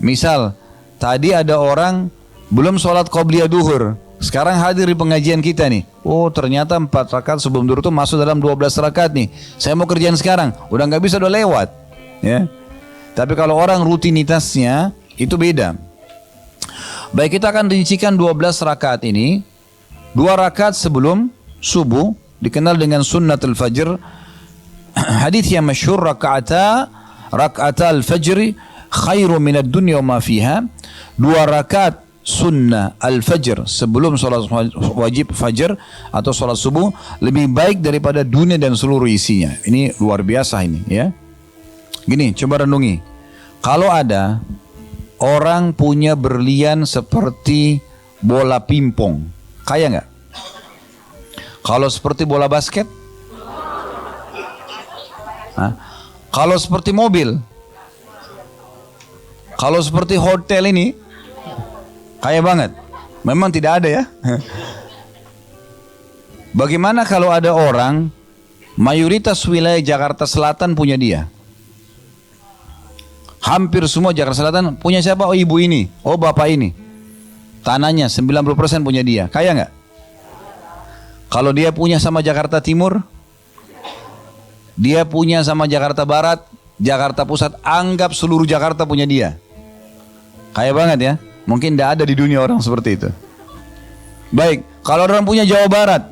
Misal, tadi ada orang belum sholat qobliyah duhur, sekarang hadir di pengajian kita nih. Oh ternyata 4 rakaat sebelum duhur itu masuk dalam 12 rakaat nih. Saya mau kerjain sekarang, udah nggak bisa, udah lewat, ya. Tapi kalau orang rutinitasnya itu beda. Baik, kita akan rincikan 12 rakaat ini. 2 rakaat sebelum subuh dikenal dengan sunnatul fajr. Hadis yang masyhur, raka'ata al-fajr khairu minad dunya wa ma fiha. 2 rakaat sunnah al-fajr sebelum sholat wajib fajr atau sholat subuh lebih baik daripada dunia dan seluruh isinya. Ini luar biasa ini, ya. Gini, coba renungi. Kalau ada orang punya berlian seperti bola pingpong, kaya nggak? Kalau seperti bola basket? Hah? Kalau seperti mobil? Kalau seperti hotel ini? Kaya banget. Memang tidak ada ya. Bagaimana kalau ada orang, mayoritas wilayah Jakarta Selatan punya dia. Hampir semua Jakarta Selatan punya siapa? Oh ibu ini, oh bapak ini. Tanahnya 90% punya dia. Kaya nggak? Kalau dia punya sama Jakarta Timur, dia punya sama Jakarta Barat, Jakarta Pusat, anggap seluruh Jakarta punya dia. Kaya banget ya. Mungkin tidak ada di dunia orang seperti itu. Baik, kalau orang punya Jawa Barat,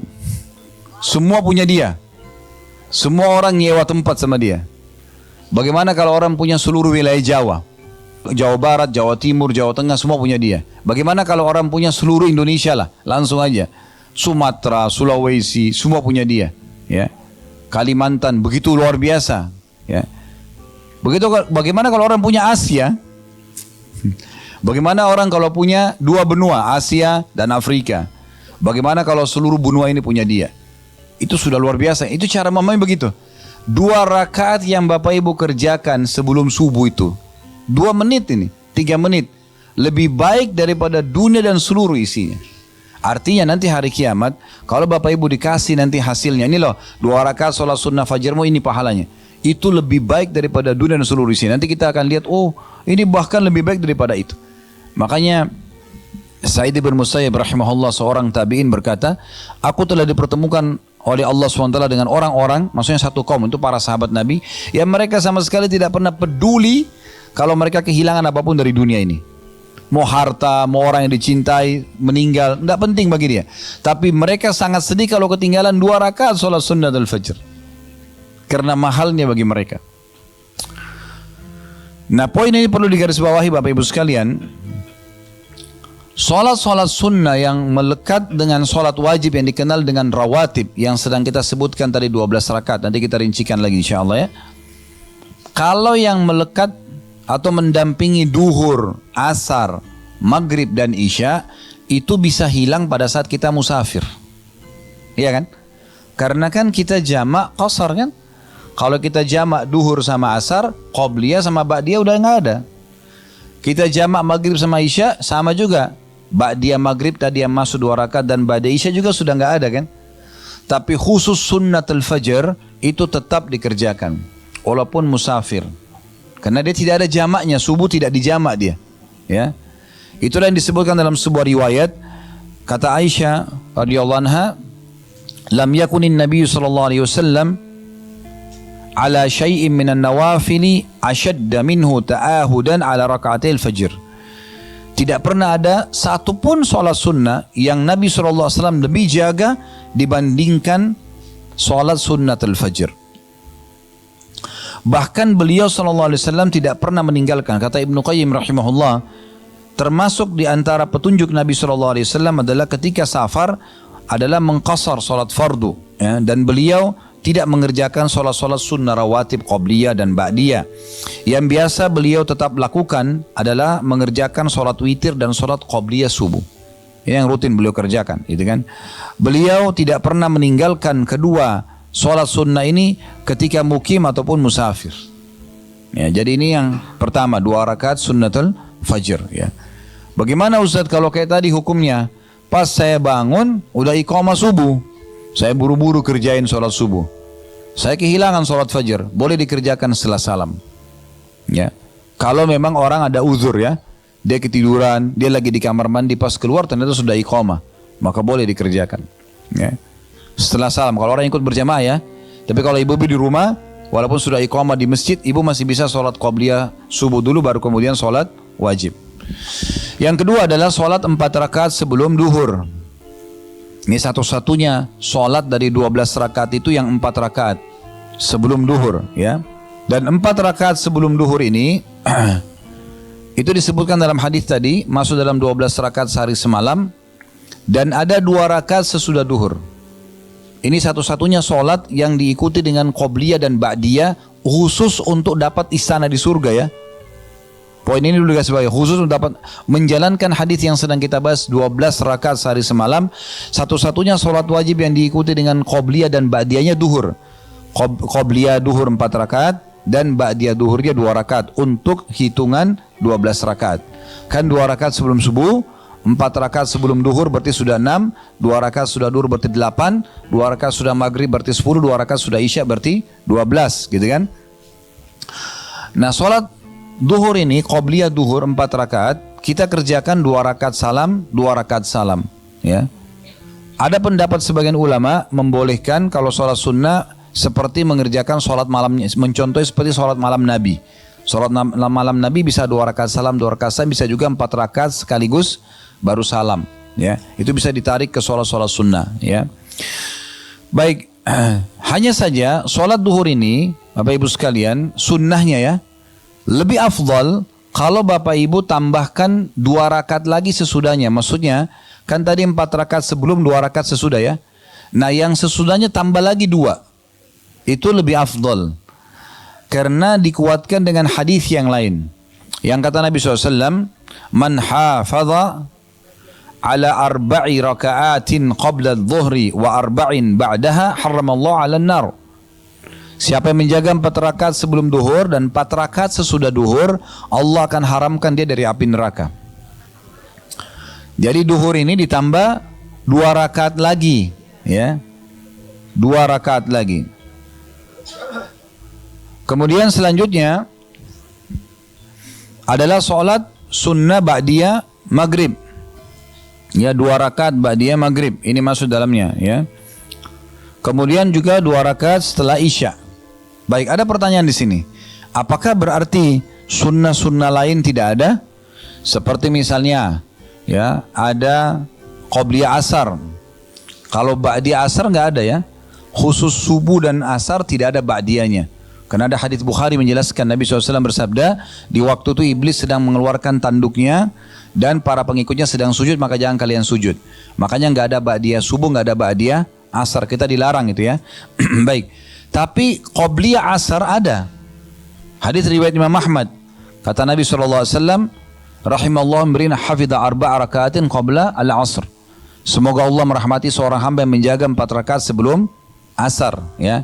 semua punya dia. Semua orang nyewa tempat sama dia. Bagaimana kalau orang punya seluruh wilayah Jawa? Jawa Barat, Jawa Timur, Jawa Tengah, semua punya dia. Bagaimana kalau orang punya seluruh Indonesia lah, langsung aja. Sumatera, Sulawesi, semua punya dia. Ya. Kalimantan, begitu luar biasa. Ya. Begitu, bagaimana kalau orang punya Asia? Bagaimana orang kalau punya dua benua, Asia dan Afrika? Bagaimana kalau seluruh benua ini punya dia? Itu sudah luar biasa. Itu cara memahami begitu. 2 rakaat yang Bapak Ibu kerjakan sebelum subuh itu, 2 menit ini, 3 menit, lebih baik daripada dunia dan seluruh isinya. Artinya nanti hari kiamat, kalau Bapak Ibu dikasih nanti hasilnya, ini loh, 2 rakaat sholat sunnah fajarmu ini pahalanya. Itu lebih baik daripada dunia dan seluruh isinya. Nanti kita akan lihat, oh ini bahkan lebih baik daripada itu. Makanya Sa'id bin Musayyib rahimahullah, seorang tabi'in berkata, aku telah dipertemukan oleh Allah SWT dengan orang-orang, maksudnya satu kaum, itu para sahabat Nabi, yang mereka sama sekali tidak pernah peduli kalau mereka kehilangan apapun dari dunia ini. Mau harta, mau orang yang dicintai, meninggal, tidak penting bagi dia. Tapi mereka sangat sedih kalau ketinggalan 2 rakaat sholat sunnah al-fajr. Karena mahalnya bagi mereka. Nah, poin ini perlu digarisbawahi Bapak Ibu sekalian. Sholat-sholat sunnah yang melekat dengan sholat wajib yang dikenal dengan rawatib yang sedang kita sebutkan tadi 12 rakaat, nanti kita rincikan lagi insyaAllah ya. Kalau yang melekat atau mendampingi duhur, asar, maghrib dan isya, itu bisa hilang pada saat kita musafir. Iya kan? Karena kan kita jamak qasar kan? Kalau kita jamak duhur sama asar, qobliyah sama ba'diyah udah nggak ada. Kita jamak maghrib sama isya sama juga. Ba'diyah maghrib tadi yang masuk 2 rakaat dan ba'diyah isya juga sudah nggak ada kan? Tapi khusus sunnatul fajr itu tetap dikerjakan walaupun musafir. Karena dia tidak ada jamaknya, subuh tidak dijamak dia. Ya. Itulah yang disebutkan dalam sebuah riwayat, kata Aisyah radhiyallahu anha, lam yakunin Nabi sallallahu alaihi wasallam ala syai'in minan nawafili ashadda minhu ta'ahudan ala raka'atil fajr. Tidak pernah ada satupun sholat sunnah yang Nabi SAW lebih jaga dibandingkan sholat sunnatul fajr. Bahkan beliau SAW tidak pernah meninggalkan, kata Ibnu Qayyim rahimahullah, termasuk di antara petunjuk Nabi SAW adalah ketika safar adalah mengqasar sholat fardu, ya, dan beliau tidak mengerjakan sholat-sholat sunnah rawatib qobliyah dan ba'diyah. Yang biasa beliau tetap lakukan adalah mengerjakan sholat witir dan sholat qobliyah subuh. Ini yang rutin beliau kerjakan, gitu kan. Beliau tidak pernah meninggalkan kedua sholat sunnah ini ketika mukim ataupun musafir. Ya, jadi ini yang pertama, 2 rakaat sunnatul fajr. Ya. Bagaimana Ustaz kalau kayak tadi hukumnya? Pas saya bangun udah iqamah subuh, saya buru-buru kerjain sholat subuh, saya kehilangan sholat fajar, boleh dikerjakan setelah salam. Ya, kalau memang orang ada uzur ya, dia ketiduran, dia lagi di kamar mandi, pas keluar ternyata sudah iqamah, maka boleh dikerjakan. Ya, setelah salam. Kalau orang ikut berjamaah ya, tapi kalau ibu di rumah, walaupun sudah iqamah di masjid, ibu masih bisa sholat qobliyah subuh dulu, baru kemudian sholat wajib. Yang kedua adalah sholat 4 rakaat sebelum duhur. Ini satu-satunya sholat dari 12 rakaat itu yang 4 rakaat sebelum duhur, ya. Dan 4 rakaat sebelum duhur ini itu disebutkan dalam hadis tadi, masuk dalam 12 rakaat sehari semalam, dan ada 2 rakaat sesudah duhur. Ini satu-satunya sholat yang diikuti dengan qobliyah dan ba'diyah khusus untuk dapat istana di surga ya. Poin ini dulu guys, sebagai khusus untuk dapat menjalankan hadis yang sedang kita bahas, 12 rakaat sehari semalam. Satu-satunya sholat wajib yang diikuti dengan qobliyah dan ba'diyahnya duhur. Qobliyah duhur 4 rakaat dan ba'diyah duhurnya 2 rakaat untuk hitungan 12 rakaat. Kan 2 rakaat sebelum subuh, 4 rakaat sebelum duhur berarti sudah 6, 2 rakaat sudah duhur berarti 8, 2 rakaat sudah maghrib berarti 10, 2 rakaat sudah isya berarti 12, gitu kan? Nah, sholat duhur ini, qobliyah duhur 4 rakaat, kita kerjakan 2 rakaat salam, 2 rakaat salam, ya. Ada pendapat sebagian ulama membolehkan kalau sholat sunnah seperti mengerjakan sholat malamnya, mencontohi seperti sholat malam Nabi. Sholat malam Nabi bisa 2 rakaat salam, 2 rakaat salam, bisa juga 4 rakaat sekaligus baru salam, ya. Itu bisa ditarik ke sholat-sholat sunnah, ya. Baik, hanya saja sholat duhur ini, Bapak Ibu sekalian, sunnahnya ya, lebih afdal kalau Bapak Ibu tambahkan 2 rakaat lagi sesudahnya. Maksudnya, kan tadi 4 rakaat sebelum, 2 rakaat sesudah ya. Nah, yang sesudahnya tambah lagi 2. Itu lebih afdal. Karena dikuatkan dengan hadis yang lain. Yang kata Nabi SAW, Man hafadha ala 4 raka'atin qabla adh-dhuhri wa 4 ba'daha harramallahu 'alan nar. Siapa yang menjaga 4 rakaat sebelum duhur dan 4 rakaat sesudah duhur, Allah akan haramkan dia dari api neraka. Jadi duhur ini ditambah 2 rakaat lagi, ya. 2 rakaat lagi. Kemudian selanjutnya adalah sholat sunnah ba'diyah maghrib. Ya, 2 rakaat ba'diyah maghrib. Ini masuk dalamnya, ya. Kemudian juga 2 rakaat setelah isya. Baik, ada pertanyaan di sini. Apakah berarti sunnah-sunnah lain tidak ada? Seperti misalnya, ya, ada qobliyah asar. Kalau ba'diyah asar nggak ada, ya. Khusus subuh dan asar tidak ada ba'diyahnya. Karena ada hadis Bukhari menjelaskan Nabi SAW bersabda, di waktu itu iblis sedang mengeluarkan tanduknya dan para pengikutnya sedang sujud, maka jangan kalian sujud. Makanya nggak ada ba'diyah subuh, nggak ada ba'diyah asar, kita dilarang itu, ya. Baik, tapi qobliyah asar ada. Hadis riwayat Imam Ahmad, kata Nabi SAW, rahimallahu amrin hafidha 4 rakaatin qabla al-asr. Semoga Allah merahmati seorang hamba yang menjaga 4 rakaat sebelum asar, ya.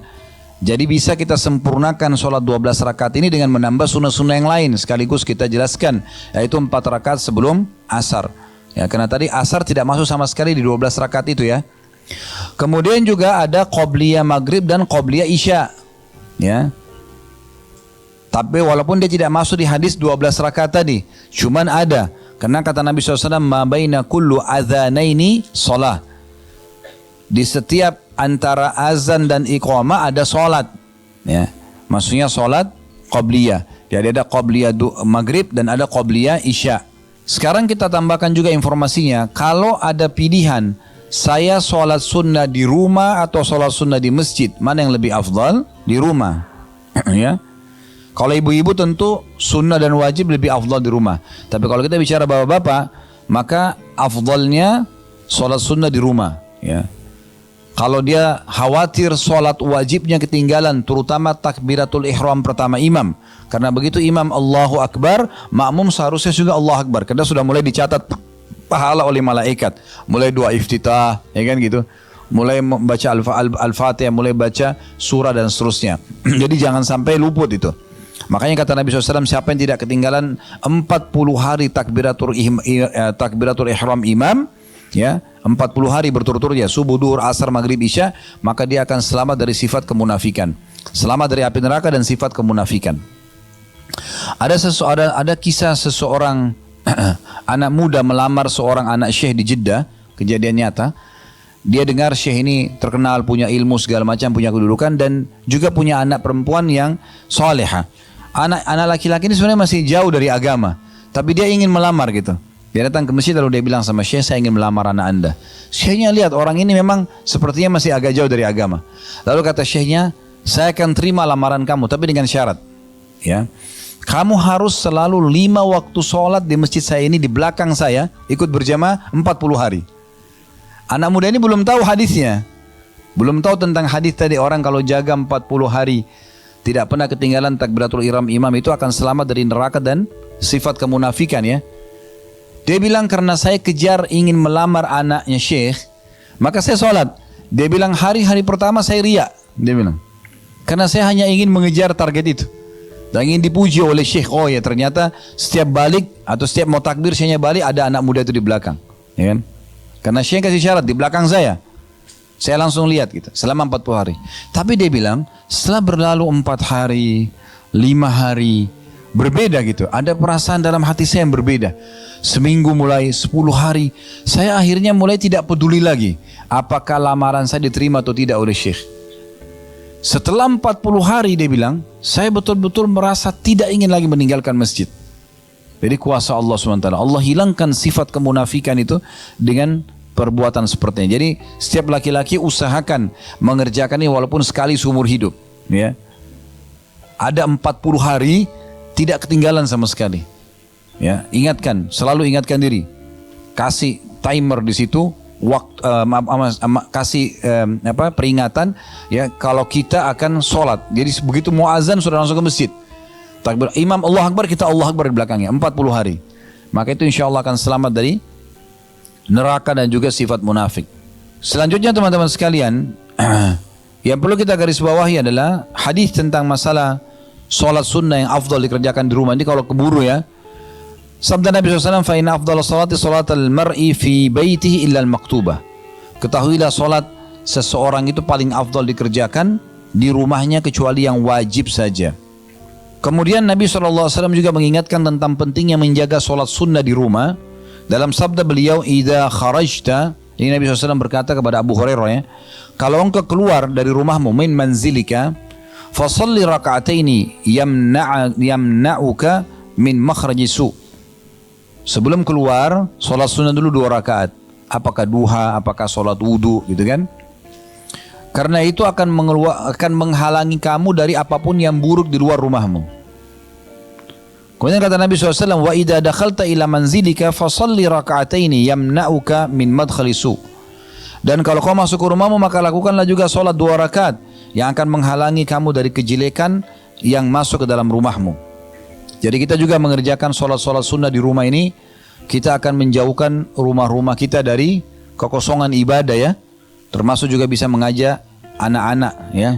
Jadi bisa kita sempurnakan sholat 12 rakaat ini dengan menambah sunnah-sunnah yang lain. Sekaligus kita jelaskan, yaitu 4 rakaat sebelum asar. Ya, karena tadi asar tidak masuk sama sekali di 12 rakaat itu, ya. Kemudian juga ada qobliyah maghrib dan qobliyah isya, ya. Tapi walaupun dia tidak masuk di hadis 12 rakaat tadi, cuman ada. Karena kata Nabi SAW, ma baina kullu adzanaini shalah. Di setiap antara azan dan iqamah ada sholat, ya. Maksudnya sholat qobliyah. Jadi ada qobliyah maghrib dan ada qobliyah isya. Sekarang kita tambahkan juga informasinya, kalau ada pilihan saya sholat sunnah di rumah atau sholat sunnah di masjid, mana yang lebih afdal? Di rumah, ya. Kalau ibu-ibu tentu sunnah dan wajib lebih afdal di rumah. Tapi kalau kita bicara bapak-bapak, maka afdalnya sholat sunnah di rumah, ya. Kalau dia khawatir sholat wajibnya ketinggalan, terutama takbiratul ihram pertama imam. Karena begitu imam Allahu Akbar, makmum seharusnya juga Allahu Akbar. Karena sudah mulai dicatat pahala oleh malaikat. Mulai doa iftitah, ya kan gitu. Mulai membaca Al-Fatihah, mulai baca surah dan seterusnya. Jadi jangan sampai luput itu. Makanya kata Nabi SAW, siapa yang tidak ketinggalan 40 hari takbiratul ihram imam, ya, 40 hari berturut-turut, ya, subuh, duhur, asar, maghrib, isya, maka dia akan selamat dari sifat kemunafikan, selamat dari api neraka dan sifat kemunafikan. Ada kisah seseorang anak muda melamar seorang anak syekh di Jeddah, kejadian nyata. Dia dengar syekh ini terkenal, punya ilmu segala macam, punya kedudukan, dan juga punya anak perempuan yang salehah. Anak laki-laki ini sebenarnya masih jauh dari agama, tapi dia ingin melamar gitu. Dia datang ke masjid lalu dia bilang sama syekh, saya ingin melamar anak anda. Syekhnya lihat orang ini memang sepertinya masih agak jauh dari agama. Lalu kata syekhnya, saya akan terima lamaran kamu tapi dengan syarat, ya, kamu harus selalu 5 waktu sholat di masjid saya ini di belakang saya, ikut berjamaah 40 hari. Anak muda ini belum tahu hadisnya, belum tahu tentang hadis tadi, orang kalau jaga 40 hari tidak pernah ketinggalan takbiratul ihram imam itu akan selamat dari neraka dan sifat kemunafikan, ya. Dia bilang, karena saya kejar ingin melamar anaknya syekh, maka saya sholat. Dia bilang, hari-hari pertama saya riya. Dia bilang, karena saya hanya ingin mengejar target itu. Dan ingin dipuji oleh syekh. Oh ya ternyata setiap balik atau setiap mau takbir syekhnya balik ada anak muda itu di belakang. Ya kan? Karena syekh kasih syarat di belakang saya. Saya langsung lihat gitu selama 40 hari. Tapi dia bilang setelah berlalu 4 hari, 5 hari, berbeda gitu. Ada perasaan dalam hati saya yang berbeda. Seminggu mulai 10 hari. Saya akhirnya mulai tidak peduli lagi. Apakah lamaran saya diterima atau tidak oleh syekh. Setelah 40 hari dia bilang, saya betul-betul merasa tidak ingin lagi meninggalkan masjid. Jadi kuasa Allah SWT. Allah hilangkan sifat kemunafikan itu dengan perbuatan seperti ini. Jadi setiap laki-laki usahakan mengerjakan ini walaupun sekali seumur hidup. Ya. Ada 40 hari tidak ketinggalan sama sekali. Ya, ingatkan, selalu ingatkan diri. Kasih timer di situ, waktu kasih peringatan ya kalau kita akan sholat. Jadi begitu mau azan sudah langsung ke masjid. Takbir imam Allah Akbar, kita Allah Akbar di belakangnya 40 hari. Maka itu insya Allah akan selamat dari neraka dan juga sifat munafik. Selanjutnya teman-teman sekalian, yang perlu kita garis bawahi adalah hadis tentang masalah sholat sunnah yang afdal dikerjakan di rumah. Ini kalau keburu ya. Sabda Nabi SAW, فَإِنَّ أَفْضَلَ الصَّلَاةِ صَلَاةَ الْمَرْءِ فِي بَيْتِهِ إِلَّا الْمَكْتُوبَةِ. Ketahuilah solat seseorang itu paling afdal dikerjakan di rumahnya kecuali yang wajib saja. Kemudian Nabi SAW juga mengingatkan tentang pentingnya menjaga solat sunnah di rumah. Dalam sabda beliau, إِذَا خَرَجْتَ, ini Nabi SAW berkata kepada Abu Hurairah ya, kalau engkau keluar dari rumahmu, min manzilika, فَصَلِّ رَكَعَتَيْنِ يَمْنَعُكَ مِنْ مَخْرَجِ سُوء. Sebelum keluar, sholat sunnah dulu 2 rakaat. Apakah duha, apakah sholat wudu, gitu kan? Karena itu akan menghalangi kamu dari apapun yang buruk di luar rumahmu. Kemudian kata Nabi SAW, wa idza dakhalta ila manzilika fasalli raka'ataini yamna'uka min madkhali su. Dan kalau kau masuk ke rumahmu maka lakukanlah juga sholat 2 rakaat yang akan menghalangi kamu dari kejelekan yang masuk ke dalam rumahmu. Jadi kita juga mengerjakan sholat-sholat sunnah di rumah ini, kita akan menjauhkan rumah-rumah kita dari kekosongan ibadah ya. Termasuk juga bisa mengajak anak-anak ya.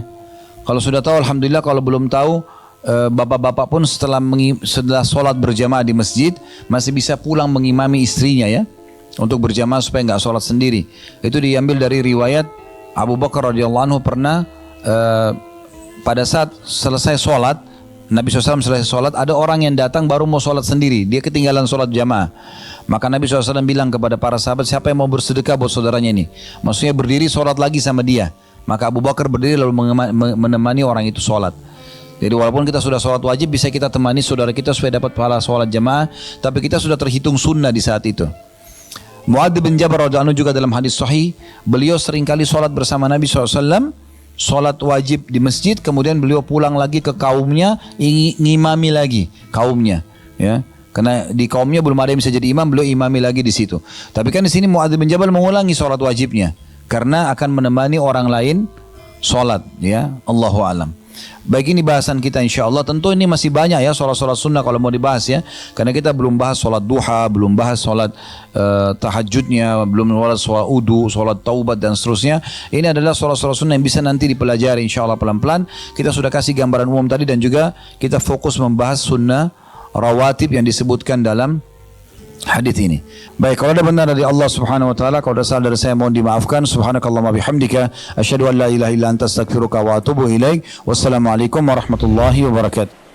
Kalau sudah tahu alhamdulillah, kalau belum tahu bapak-bapak pun setelah sholat berjamaah di masjid masih bisa pulang mengimami istrinya ya. Untuk berjamaah supaya nggak sholat sendiri. Itu diambil dari riwayat Abu Bakar radhiyallahu anhu pernah pada saat selesai sholat, Nabi SAW selesai sholat, ada orang yang datang baru mau sholat sendiri. Dia ketinggalan sholat jamaah. Maka Nabi SAW bilang kepada para sahabat, siapa yang mau bersedekah buat saudaranya ini? Maksudnya berdiri sholat lagi sama dia. Maka Abu Bakar berdiri lalu menemani orang itu sholat. Jadi walaupun kita sudah sholat wajib, bisa kita temani saudara kita supaya dapat pahala sholat jamaah. Tapi kita sudah terhitung sunnah di saat itu. Mu'adz bin Jabal radhiyallahu anhu juga dalam hadis sahih, beliau seringkali sholat bersama Nabi SAW. Sholat wajib di masjid, kemudian beliau pulang lagi ke kaumnya, ngimami lagi kaumnya, ya. Karena di kaumnya belum ada yang bisa jadi imam, beliau imami lagi di situ. Tapi kan di sini Mu'adz bin Jabal mengulangi sholat wajibnya, karena akan menemani orang lain sholat, ya. Allahu a'lam. Baik, ini bahasan kita insya Allah. Tentu ini masih banyak ya sholat-sholat sunnah kalau mau dibahas ya. Karena kita belum bahas sholat duha, belum bahas sholat tahajudnya, belum bahas sholat wudu, sholat taubat dan seterusnya. Ini adalah sholat-sholat sunnah yang bisa nanti dipelajari insya Allah pelan-pelan. Kita sudah kasih gambaran umum tadi dan juga kita fokus membahas sunnah rawatib yang disebutkan dalam hadis ini. Baik, kalau ada benar dari Allah Subhanahu wa taala, kalau ada salah dari saya mohon dimaafkan. Subhanakallahumma bihamdika asyhadu an la ilaha illa anta astaghfiruka wa atubu ilaik. Wassalamualaikum warahmatullahi wabarakatuh.